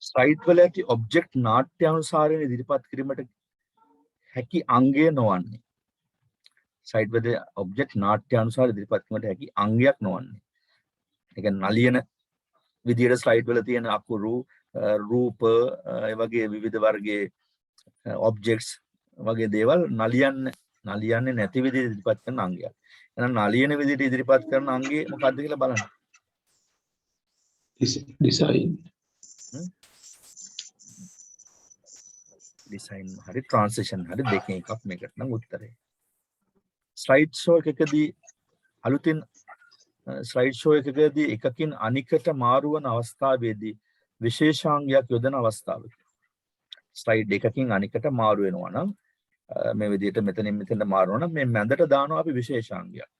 ස්ලයිඩ් වල ඇති ඔබ්ජෙක්ට් නාට්‍ය අනුසාරයෙන් ඉදිරිපත් කිරීමට හැකි අංගය නොවන්නේ. ස්ලයිඩ් වල ඔබ්ජෙක්ට් නාට්‍ය අනුසාර ඉදිරිපත් කිරීමට හැකි අංගයක් නොවන්නේ. ඒ කියන්නේ නලියන විදියට ස්ලයිඩ් වල තියෙන අකුරු, රූප, ඒ වගේ විවිධ වර්ගයේ ඔබ්ජෙක්ට්ස් වගේ දේවල් නලියන්නේ නැති විදිහට ඉදිරිපත් කරන අංගයක්. එහෙනම් නලියන විදිහට ඉදිරිපත් කරන අංගය මොකක්ද කියලා බලන්න. design. design හරි transition හරි දෙකෙන් එකක් මේකට නම් උත්තරේ. slide show එකකදී අලුතින් slide show එකකදී එකකින් අනිකට මාරු වන අවස්ථාවේදී විශේෂාංගයක් යොදන අවස්ථාවක. slide එකකින් අනිකට මාරු වෙනවා නම් මේ විදිහට මෙතනින් මෙතන මාරනවා නම් මේ මැදට දානවා අපි විශේෂාංගයක්.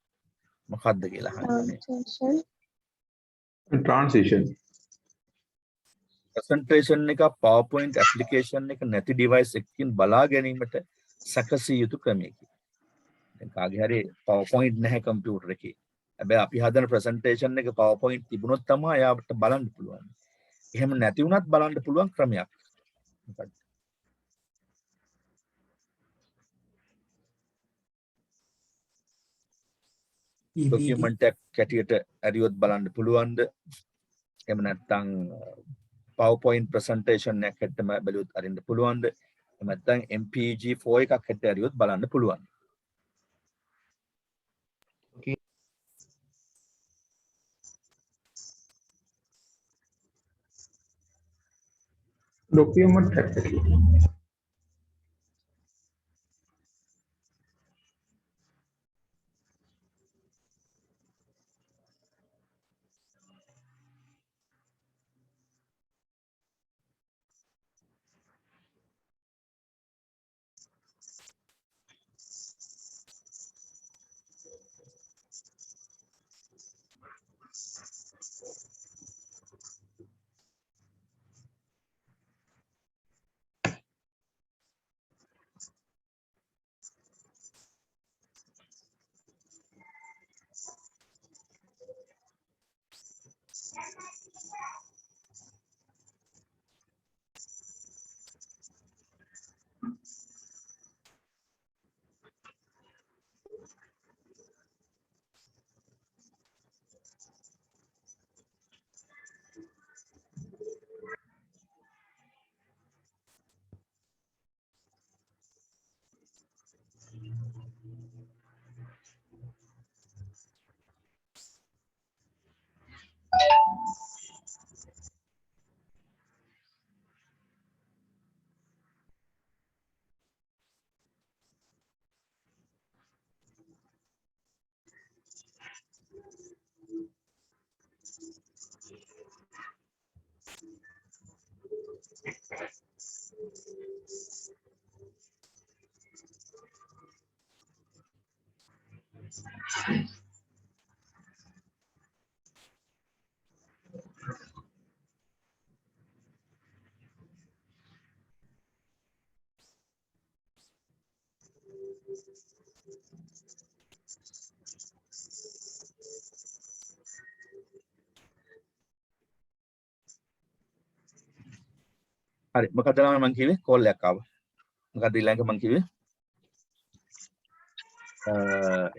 මොකක්ද කියලා අහන්නේ. Transition. ප්‍රසන්ටේෂන් එක PowerPoint application එක නැති device එකකින් බලා ගැනීමට සැකසිය යුතු ක්‍රමයකි. දැන් කාගේ හරි PowerPoint නැහැ කම්පියුටර් එකේ. හැබැයි අපි හදන ප්‍රසන්ටේෂන් එක PowerPoint තිබුණොත් තමයි එයාට බලන්න පුළුවන්. එහෙම නැති වුණත් බලන්න පුළුවන් ක්‍රමයක්. මොකක්ද? ડોකියුමන්ට් එකක් කැටියට ඇරියොත් බලන්න පුළුවන්ද? එහෙම නැත්නම් PowerPoint presentation එකක් හැටම බැලුවොත් අරින්න පුළුවන්ද? එහෙම නැත්නම් MPG4 එකක් හැට ඇරියොත් බලන්න පුළුවන්. Document factory. හරි මොකද මම කිව්වේ කෝල් එකක් ආවා. මොකද ඊළඟ මම කිව්වේ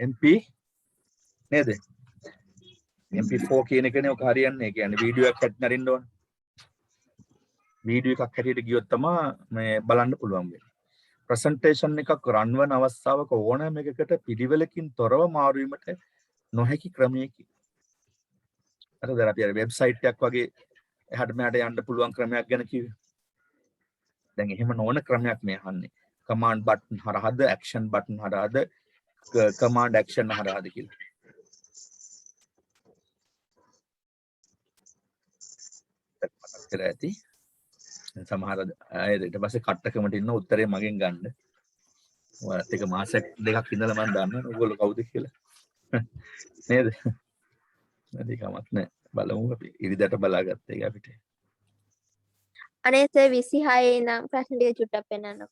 MP නේද? MP4 කියන එකනේ ඔක හරියන්නේ. ඒ කියන්නේ වීඩියෝ එකක් හැටින් අරින්න ඕන. වීඩියෝ එකක් හැටියට ගියොත් තමයි මේ බලන්න පුළුවන් වෙන්නේ. ප්‍රසන්ටේෂන් එකක් රන් වන අවස්ථාවක ඕනෑම එකකට පිළිවෙලකින් තොරව මාරු වීමට නොහැකි ක්‍රමයකි. අර දැන් අපි අර වෙබ්සයිට් එකක් වගේ එහාට මෙහාට යන්න පුළුවන් ක්‍රමයක් ගැන කිව්වේ. දැන් එහෙම නොවන ක්‍රමයක් මේ අහන්නේ. command button හරහාද action button හරහාද command action හරහාද කියලා. මතක ඇති. සමහර අය ඊට පස්සේ කට්ටකමට ඉන්න උත්තරේ මගෙන් ගන්න. ඔයාලත් එක මාසයක් දෙකක් ඉඳලා මම දන්නවා ඔයගොල්ලෝ කවුද කියලා. නේද? නැති කමක් නැහැ. බලමු අපි ඉරිදට බලාගත්ත එක අපිට. අනේ සර් 26 නම් ප්‍රශ්න ටික චුට්ටක් පෙන්නන්නකෝ.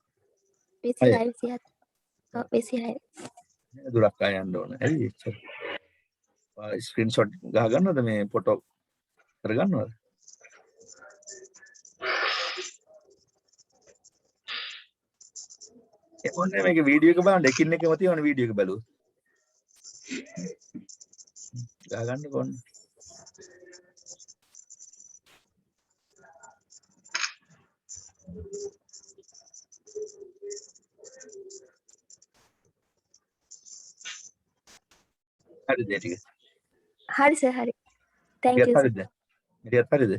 26 27. ඔව් 26. දුරක් ආය යන්න ඕන. ඇයි එච්චර? ස්ක්‍රීන්ෂොට් ගහ ගන්නවද මේ ෆොටෝ කරගන්නවද? ඒ ඕනේ මේක වීඩියෝ එක බලන්න එකින් එකම තියෙන වීඩියෝ එක බලුවොත්. ගහ ගන්න කොහොමද? හරිද ඒ ටික? හරි සර් හරි. thank you. හරිද? ඉතින් හරිද?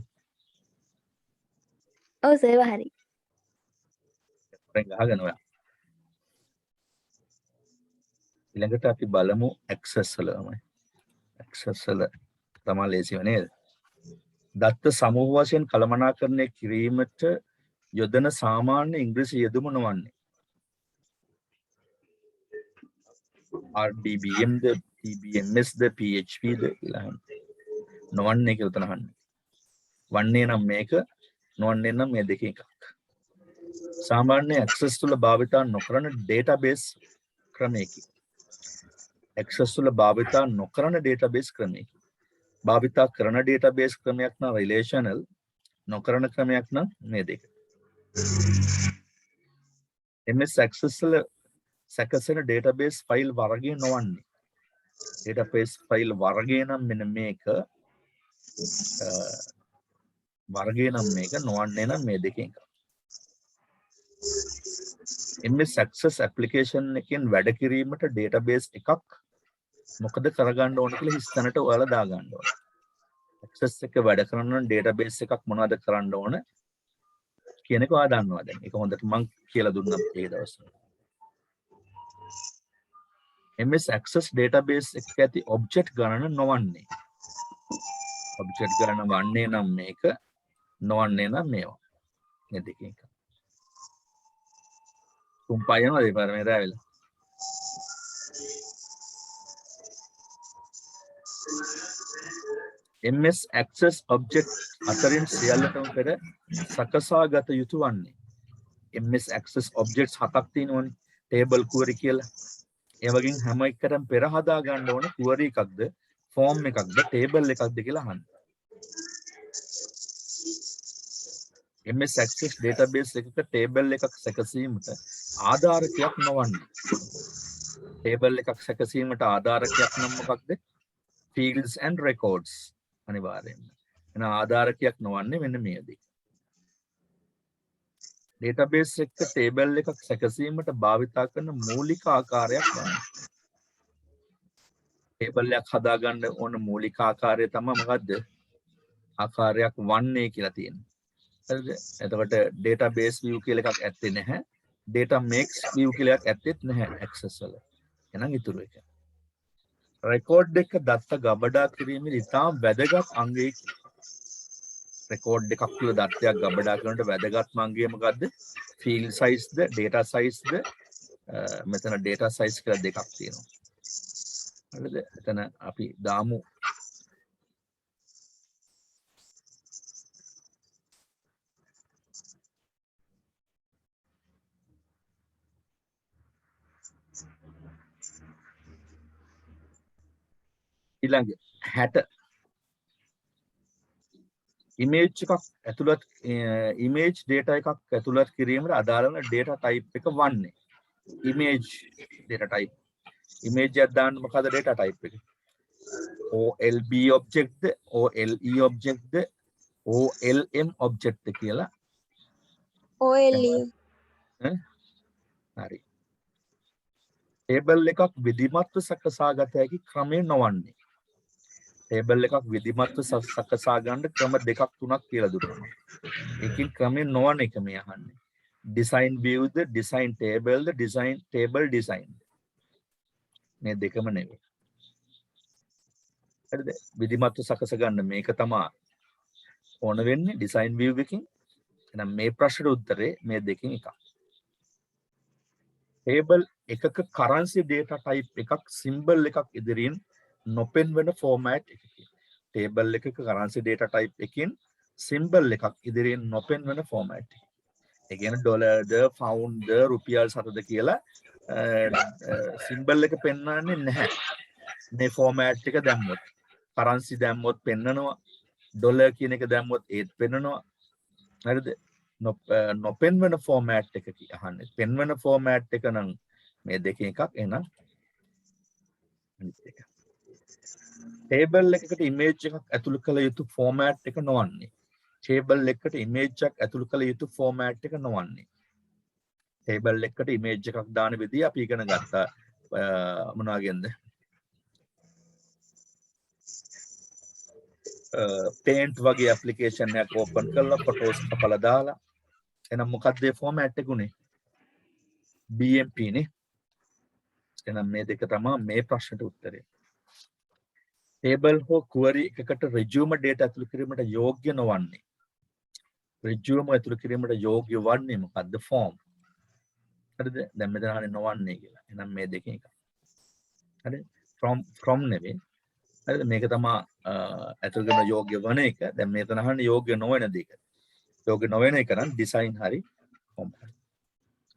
ඔව් සර් හරි. දැන් ගහගෙන ඔයා. ඊළඟට අපි බලමු access වල තමයි. access වල තමයි ලේසිව නේද? දත්ත සමූහ වශයෙන් කළමනාකරණය කිරීමට යොදන සාමාන්‍ය ඉංග්‍රීසි යෙදුම නොවන්නේ. RDBM ද TBMS ද PHP ද කියලා අහන්නේ. නොවන්නේ කියලා උතන අහන්නේ. වන්නේ නම් මේක, නොවන්නේ නම් මේ දෙකේ එකක්. සාමාන්‍ය ඇක්සස් තුල භාවිතා නොකරන ඩේටාබේස් ක්‍රමයකි. ඇක්සස් තුල භාවිතා නොකරන ඩේටාබේස් ක්‍රමයකි. භාවිතා කරන ඩේටාබේස් ක්‍රමයක් නම් රිලේෂනල්, නොකරන ක්‍රමයක් නම් මේ දෙක. MS Access වල සැකසෙන ඩේටාබේස් ෆයිල් වර්ගය නොවන්නේ. ඩේටාබේස් ෆයිල් වර්ගය නම් මෙන්න මේක, වර්ගය නම් මේක, නොවන්නේ නම් මේ දෙකෙන් එකක්. MS Access application එකෙන් වැඩ කිරීමට ඩේටාබේස් එකක් මොකද කරගන්න ඕන කියලා හිස්තැනට ඔයාලා දාගන්න ඕන. Access එක වැඩ කරන නම් ඩේටාබේස් එකක් මොනවද කරන්න ඕන කියන එක ඔයා දන්නවා දැන්. ඒක හොඳට මම කියලා දුන්නා ඒ දවස්වල. MS Access database එක ඇති object ගණන නොවන්නේ. object ගණන වන්නේ නම් මේක, නොවන්නේ නම් මේවා. මේ දෙකෙන් එකක්. තුම්පා යනවා දෙපාර මේ රැවිලා. MS Access object අතරින් සියල්ලටම පෙර සකසාගත යුතු වන්නේ. MS Access objects 7ක් තියෙනවනේ. table query කියලා. ඒ වගේ හැම එකකටම පෙර හදා ගන්න ඕනේ query එකක්ද, form එකක්ද, table එකක්ද කියලා අහන්න. MS Access database එකක table එකක් සැකසීමට ආධාරකයක් නොවන්නේ. table එකක් සැකසීමට ආධාරකයක් නම් මොකක්ද? fields and records අනිවාර්යයෙන්ම. එන ආධාරකයක් නොවන්නේ මෙන්න මේ දෙක. database එක table එකක් සැකසීමට භාවිතා කරන මූලික ආකාරයක් වන්නේ. table එකක් හදාගන්න ඕන මූලික ආකාරය තමයි මොකද්ද? ආකාරයක් වන්නේ කියලා තියෙනවා. හරිද? එතකොට database view කියලා එකක් ඇත්තේ නැහැ. data makes view කියලා එකක් ඇත්තෙත් නැහැ access වල. එහෙනම් ඊටු එක. record එක දත්ත ගබඩා කිරීමේ ඉතාම වැදගත් අංගයක්. record එකක් තුළ දත්තයක් ගබඩා කරනට වැදගත්ම අංගය මොකද්ද? field size ද, data size ද, මෙතන data size කියලා දෙකක් තියෙනවා. හරිද? එතන අපි දාමු ඊළඟ 60 image එකක් ඇතුළත් image data එකක් ඇතුළත් කිරීමට අදාළ වන data type එක වන්නේ. image data type. image එකක් දාන්න මොකද data type එක? OLB object ද, OLE object ද, OLM object කියලා. OLE. හරි. table එකක් විධිමත්ව සකසාගත හැකි ක්‍රමය නොවන්නේ. table එකක් විධිමත්ව සකසා ගන්න ක්‍රම දෙකක් තුනක් කියලා දුන්නා. ඒකෙන් ක්‍රමය නොවන එක මේ අහන්නේ. design view ද, design table ද, design table design. මේ දෙකම නෙවෙයි. හරිද? විධිමත්ව සකස ගන්න මේක තමයි ඕන වෙන්නේ design view එකකින්. එහෙනම් මේ ප්‍රශ්නෙට උත්තරේ මේ දෙකෙන් එකක්. table එකක currency data type එකක් symbol එකක් ඉදිරියෙන් නොපෙන්වන format එකකින්. table එකක currency data type එකකින් symbol එකක් ඉදිරියෙන් නොපෙන්වන format එක. ඒ කියන්නේ dollar ද, pound ද, රුපියල් 7ද කියලා symbol එක පෙන්වන්නේ නැහැ. මේ format එක දැම්මොත් currency දැම්මොත් පෙන්වනවා. dollar කියන එක දැම්මොත් ඒත් පෙන්වනවා. හරිද? නොපෙන්වන format එක අහන්නේ. පෙන්වන format එක නම් මේ දෙකෙන් එකක්. එහෙනම් අනිත් එක. table එකකට image එකක් ඇතුළු කළ යුතු format එක නොවන්නේ. table එකකට image එකක් ඇතුළු කළ යුතු format එක නොවන්නේ. table එකකට image එකක් දාන විදිය අපි ඉගෙන ගත්තා. මොනවාගෙන්ද? paint වගේ application එකක් open කරලා photos කපලා දාලා එහෙනම් මොකක්ද මේ format එක උනේ? BMP නේ. එහෙනම් මේ දෙක තමයි මේ ප්‍රශ්නට උත්තරේ. table හෝ query එකකට resume data ඇතුළු කිරීමට යෝග්‍ය නොවන්නේ. resume ඇතුළු කිරීමට යෝග්‍ය වන්නේ මොකද්ද? form. හරිද? දැන් මෙතන අහන්නේ නොවන්නේ කියලා. එහෙනම් මේ දෙකෙන් එකක්. හරි from නෙවෙයි හරිද මේක තමයි ඇතුල් කරන යෝග්‍ය වන එක දැන් මෙතන අහන්නේ යෝග්‍ය නොවන දෙක යෝග්‍ය නොවන එක නම් ඩිසයින් හරි form හරි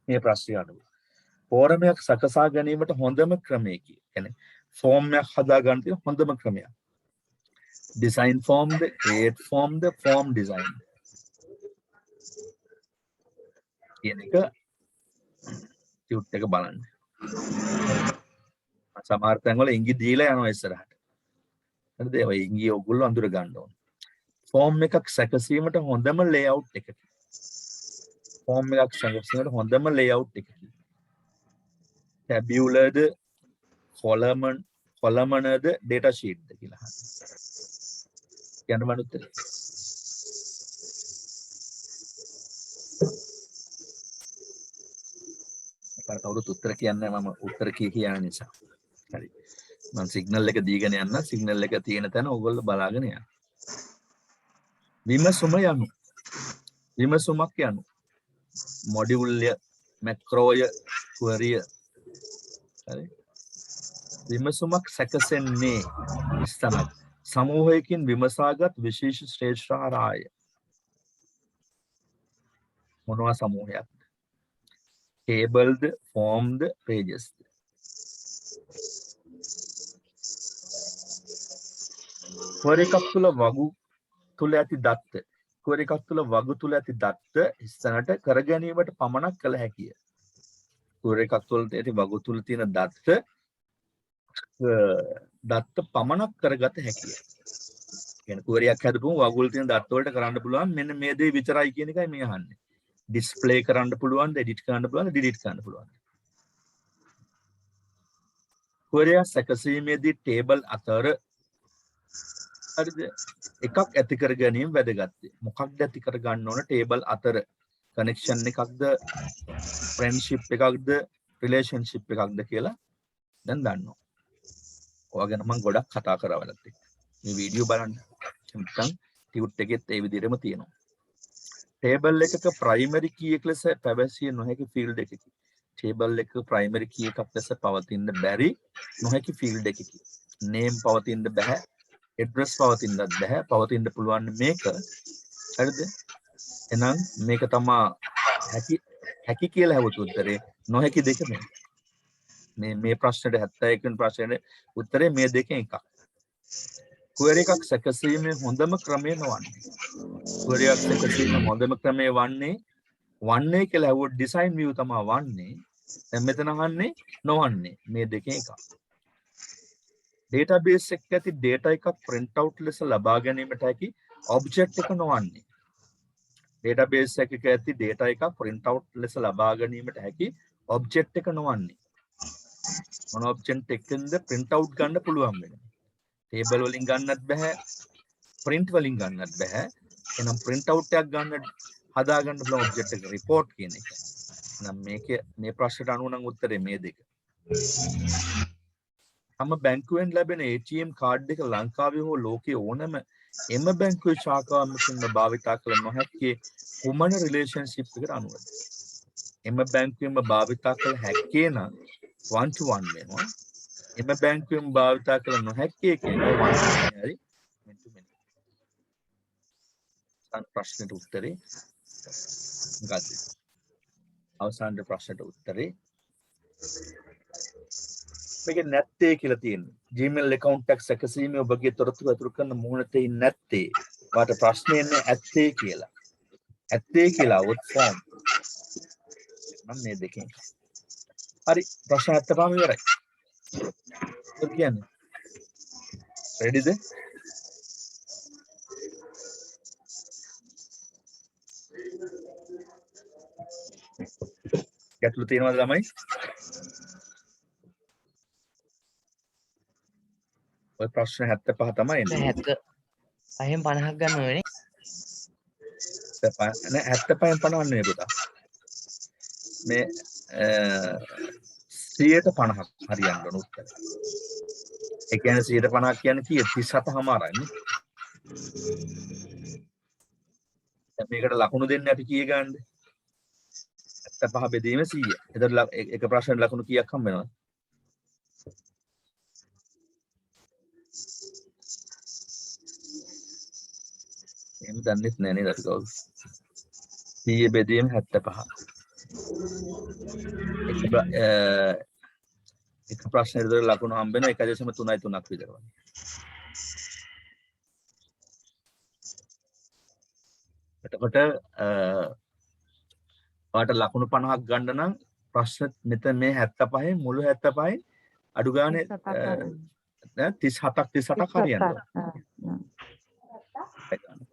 මේ ප්‍රශ්නේ අනුව ෆෝරමයක් සකසා ගැනීමට හොඳම ක්‍රමය කියන්නේ ෆෝම් එකක් හදා ගන්න තියෙන හොඳම ක්‍රමය design form the create form the form design කියන එක ටියුට් එක බලන්න සමහර තැන්වල ඉංගි දීලා යනවා ඉස්සරහට හරිද ඒ ඉංගි ඔයගොල්ලෝ අඳුර ගන්න ඕන ෆෝම් එකක් සැකසීමට හොඳම ලේඅවුට් එක ෆෝම් එකක් සැකසීමට හොඳම ලේඅවුට් එක tabular ද columnar ද data sheet ද කියලා අහන්න කියන්න බෑ උත්තරේ කවුරුත් උත්තර කියන්නේ මම උත්තර කියන නිසා හරි මම සිග්නල් එක දීගෙන යන්න සිග්නල් එක තියෙන තැන ඕගොල්ලෝ බලාගෙන යන්න විමසුමක් යනු මොඩියුල්ය මැක්‍රෝය ක්වරිය හරි විමසුමක් සැකසෙන්නේ ස්ථනක් සමූහයකින් විමසාගත් විශේෂ ශ්‍රේෂ්ඨාරාය මොනවා සමූහයක් table the form the pages query එකක් තුල වගු තුල ඇති දත්ත query එකක් තුල වගු තුල ඇති දත්ත ඉස්සනට කර ගැනීමට පමණක් කළ හැකිය query එකක් තුල ඇති වගු තුල තියෙන දත්ත පමණක් කරගත හැකිය කියන්නේ query එකක් හදපුවම වගුල් තියෙන දත්ත වලට කරන්න පුළුවන් මෙන්න මේ දේ විතරයි කියන එකයි මේ අහන්නේ display කරන්න පුළුවන් edit කරන්න පුළුවන් delete කරන්න පුළුවන් query එක සැකසීමේදී table අතර හරිද එකක් ඇති කර ගැනීම වැදගත් මොකක්ද ඇති කර ගන්න ඕන table අතර connection එකක්ද friendship එකක්ද relationship එකක්ද කියලා දැන් දන්නවා ඔයා ගැන මම ගොඩක් කතා කරවලත් මේ වීඩියෝ බලන්න නැත්නම් ටියුට් එකෙත් ඒ විදිහටම තියෙනවා table එකක primary key එක ලෙස පැවසිය නොහැකි field එකකි. table එකක primary key එකක් ලෙස පවතින්න බැරි නොහැකි field එකකි. name පවතින්න බෑ. address පවතින්නත් බෑ. පවතින්න පුළුවන් මේක. හරිද? එහෙනම් මේක තමයි හැකි කියලා හැවුත් උත්තරේ නොහැකි දෙක මේ ප්‍රශ්නෙට 71 වෙනි ප්‍රශ්නෙට උත්තරේ මේ දෙකෙන් එකක්. query එකක් සැකසීමේ හොඳම ක්‍රමය නොවන්නේ. query එකක් සැකසීමේ හොඳම ක්‍රමය වන්නේ කියලා ඇහුවොත් design view තමයි වන්නේ. දැන් මෙතන අහන්නේ නොවන්නේ. මේ දෙකෙන් එකක්. database එකක ඇති data එකක් print out ලෙස ලබා ගැනීමට හැකි object එක නොවන්නේ. database එකක ඇති data එකක් print out ලෙස ලබා ගැනීමට හැකි object එක නොවන්නේ. මොන object එකකින්ද print out ගන්න පුළුවන් වෙන්නේ. table වලින් ගන්නත් බෑ print වලින් ගන්නත් බෑ එහෙනම් print out එකක් ගන්න හදා ගන්න පුළුවන් object එක report කියන එක නම් මේ ප්‍රශ්නට අනුව නම් උත්තරේ මේ දෙක තම බැංකුවෙන් ලැබෙන ATM කාඩ් එක ලංකාවේ හෝ ලෝකයේ ඕනම එම බැංකුවේ ශාඛාවකින් භාවිතා කළ නොහැකි කුමන රිලේෂන්ෂිප් එකට අනුවද එම බැංකුවෙන්ම භාවිතා කළ හැක්කේ නම් 1 to 1 වෙනවා එම බැංකුවෙන් භාවිතා කළ නොහැක්කේ කියනවා 1 හරි men to many ප්‍රශ්නෙට උත්තරේ ගන්න අවසාන ප්‍රශ්නට උත්තරේ මේක නැත්තේ කියලා තියෙනවා Gmail account එකක් සැකසීමේ ඔබගේ තොරතුරු අතුරු කරන මුහුණතේ නැත්තේ වාට ප්‍රශ්නේ එන්නේ ඇත්තේ කියලා වොත් ෆෝම් නම් මේ දෙකෙන් හරි ප්‍රශ්න 75 ඉවරයි ඔය කියන්නේ රෙඩිද ගැටලු තියෙනවද ළමයි ඔය ප්‍රශ්න 75 තමයි එන්නේ 75න් 50ක් ගන්න ඕනේ නේ 75න් 50 නෙවෙයි පුතා මේ 150ක් හරියන්න ඕන උත්තර ඒ කියන්නේ 150ක් කියන්නේ කීයද 37මාරයි නේ දැන් මේකට ලකුණු දෙන්න අපි කීය ගන්නද 75 බෙදීම 100 එතකොට එක ප්‍රශ්නෙට ලකුණු කීයක් හම්බ වෙනවද එහෙම දන්නෙත් නෑ නේද අපි කවුරු. 100 බෙදීම 75. එක ප්‍රශ්නෙට විතර ලකුණු හම්බ වෙන 1.33ක් විතර වගේ. එතකොට ඔයාලට ලකුණු 50ක් ගන්න නම් ප්‍රශ්න මෙතන මේ 75 මුළු 75 අඩු ගානේ 37ක් හරියන්න ඕන.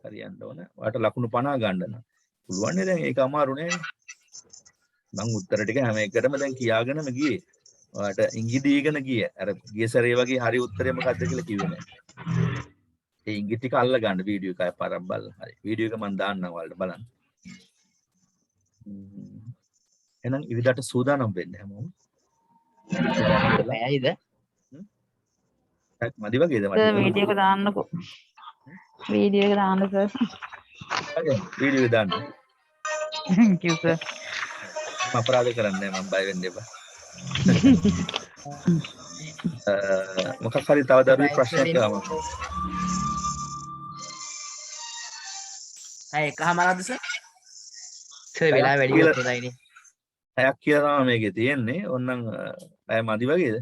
හරියන්න ඕන. ඔයාලට ලකුණු 50 ගන්න නම් පුළුවන් නේ. දැන් ඒක අමාරු නෑනේ. මම උත්තර ටික හැම එකටම දැන් කියාගෙනම ගියේ. ඔයාලට ඉංග්‍රීසි දීගෙන ගියේ. අර ගිය සැරේ වගේ හරි උත්තරේ මොකක්ද කියලා කිව්වේ නෑ. ඒ ඉංග්‍රීසි ටික අල්ල ගන්න වීඩියෝ එකයි පාරක් බලන්න. හරි. වීඩියෝ එක මම දාන්නම් ඔයාලට බලන්න. එහෙනම් ඉරිදාට සූදානම් වෙන්න හැමෝම. ඇයිද? මදි වගේද සර් මට? වීඩියෝ එක දාන්නකෝ. වීඩියෝ එක දාන්න සර්. හරි. වීඩියෝ එක දාන්න. thank you sir. අපරාධ කරන්නේ මම බය වෙන්න එපා. මොකක් හරි තව දරුවෙක් ප්‍රශ්නයක් ආවා. එකමාරක්ද සර්? සර් වෙලා වැඩි වෙලා හොඳයිනේ. පැයක් කියලා තමයි මේකේ තියෙන්නේ. ඕනනම් පැය මදි වගේද?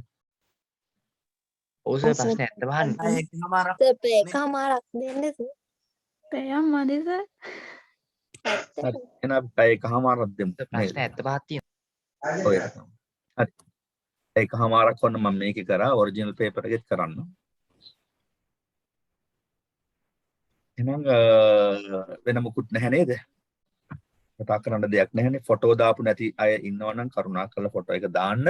ඔව් සර් ප්‍රශ්න ඇත්ත වහන්න. එකමාරක්. සර් එකමාරක් දෙන්න සර්. පෑයම් මදි සර්. හරි. එහෙනම් පැය එකමාරක් දෙමු. ප්‍රශ්න ඇත්ත පහක් තියෙනවා. ඔය හරි. එකමාරක් වන්න මම මේකේ කරා ඔරිජිනල් පේපර් එකෙත් කරන්න. එහෙනම් වෙන මොකුත් නැහැ නේද? කතා කරන්න දෙයක් නැහැනේ. ෆොටෝ දාපු නැති අය ඉන්නවනම් කරුණාකරලා ෆොටෝ එක දාන්න.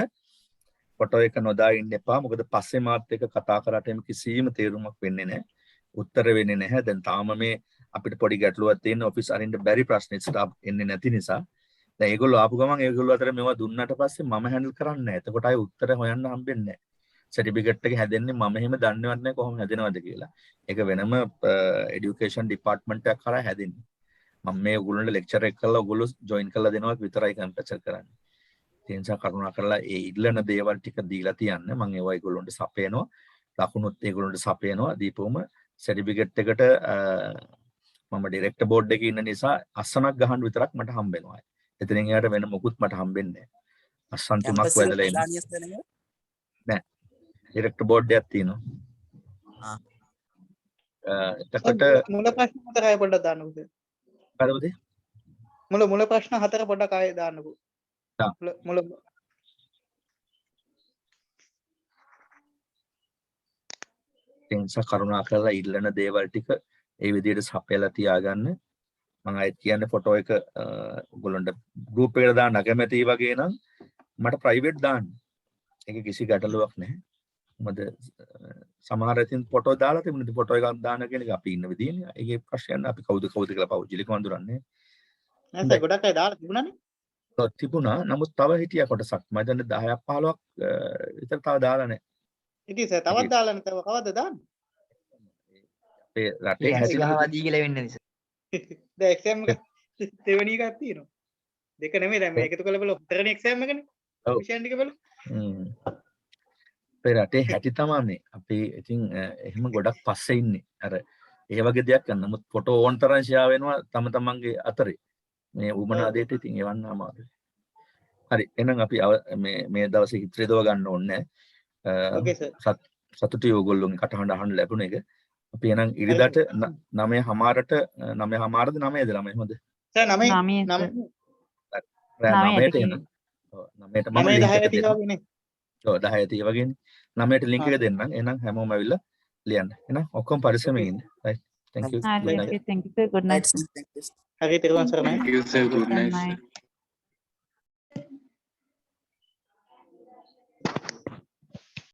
ෆොටෝ එක නොදා ඉන්න එපා. මොකද පස්සේ මාත් එක්ක කතා කරාට එම කිසිම තේරුමක් වෙන්නේ නැහැ. උත්තර වෙන්නේ නැහැ. දැන් තාම මේ අපිට පොඩි ගැටලුවක් තියෙන ඔෆිස් අරින්න බැරි ප්‍රශ්න ස්ටාෆ් එන්නේ නැති නිසා. දැන් ඒගොල්ලෝ ආපු ගමන් ඒගොල්ලෝ අතර මේවා දුන්නාට පස්සේ මම හැන්ඩල් කරන්නේ නැහැ. එතකොට ආයේ උත්තර හොයන්න හම්බෙන්නේ නැහැ. සර්ටිෆිකේට් එක හැදෙන්නේ මම එහෙම දන්නේවත් නැහැ කොහොම හැදෙනවද කියලා. ඒක වෙනම এডুকেෂන් ඩිපාර්ට්මන්ට් එකක් කරා හැදෙන්නේ. මම මේ ඔයගොල්ලන්ට ලෙක්චර් එක කරලා ඔයගොල්ලෝ ජොයින් කරලා දෙනවා විතරයි කම්පැචර් කරන්නේ. ඒ නිසා කරුණාකරලා ඒ ඉල්ලන දේවල් ටික දීලා තියන්න. මම ඒවා ඒගොල්ලන්ට සපයනවා. ලකුණුත් ඒගොල්ලන්ට සපයනවා. දීපුවම සර්ටිෆිකේට් එකට මම ඩිරෙක්ටර් බෝඩ් එකේ ඉන්න නිසා අස්සනක් ගහන්න විතරක් මට හම්බ වෙනවා. එතනින් එහාට වෙන මොකුත් මට හම්බෙන්නේ නැහැ. අස්සන් තුනක් වැදලා ඉන්න. නෑ. ඩිරෙක්ටර් බෝඩ් එකක් තියෙනවා. එතකොට මුල ප්‍රශ්න හතර අය පොඩ්ඩක් දාන්නකෝ. හරිද? මුල ප්‍රශ්න හතර පොඩ්ඩක් ආයෙ දාන්නකෝ. මුල එනිසා කරුණාකරලා ඉල්ලන දේවල් ටික ඒ විදිහට සපයලා තියාගන්න. මම අයිත් කියන්නේ ෆොටෝ එක ඔයගොල්ලන්ට ගෲප් එකට දාන්න අකමැති වගේ නම් මට ප්‍රයිවට් දාන්න. ඒක කිසි ගැටලුවක් නැහැ. මොකද සමහර ඉතින් ෆොටෝ දාලා තිබුණේ ෆොටෝ එකක් දාන්න කියන එක අපි ඉන්න විදිහනේ. ඒකේ ප්‍රශ්නයක් නෑ. අපි කවුද කියලා පෞද්ගලිකව අඳුරන්නේ. නැත්නම් ගොඩක් අය දාලා තිබුණානේ. ඔව් තිබුණා. නමුත් තව හිටියා කොටසක්. මම හිතන්නේ 10ක් 15ක් විතර තව දාලා නැහැ. ඉතින් සර් තවත් දාලා නැතව කවද්ද දාන්නේ? අපේ රටේ හැසිරවදී කියලා වෙන්නේ නිසා. දැන් එක්සෑම් එක දෙවෙනි එකක් තියෙනවා. දෙක නෙමෙයි දැන් මේ එකතු කරලා බලමු. හතරවෙනි එක්සෑම් එකනේ. ඔව්. විෂයන් ටික බලමු. අපේ රටේ හැටි තමයි මේ. අපි ඉතින් එහෙම ගොඩක් පස්සේ ඉන්නේ. අර ඒ වගේ දෙයක් ගන්න. නමුත් ෆොටෝ ඕන් තරම් ෂෙයා වෙනවා තම තමන්ගේ අතරේ. මේ උමනා දෙයට ඉතින් එවන්න අමාරුයි. හරි. එහෙනම් අපි මේ දවසේ හිතේදව ගන්න ඕනේ නැහැ. ඕකේ සර්. සතුටුයි ඕගොල්ලෝගේ කටහඬ අහන්න ලැබුණ එක. අපි එහෙනම් ඉරිදාට 9:00ට 9:00ද 9:00ද ළමයි හොඳ. සර් 9 9 9ට එන්න. ඔව් 9ට මම ලින්ක් එක දෙන්නම්. ඔව් 10:30 වගේනේ. 9ට ලින්ක් එක දෙන්නම්. එහෙනම් හැමෝම ඇවිල්ලා ලියන්න. එහෙනම් ඔක්කොම පරිස්සමෙන් ඉන්න. right. Thank you. thank you sir. Good night. හරි තේරුවන් sir. Thank you, sir. Good night, sir.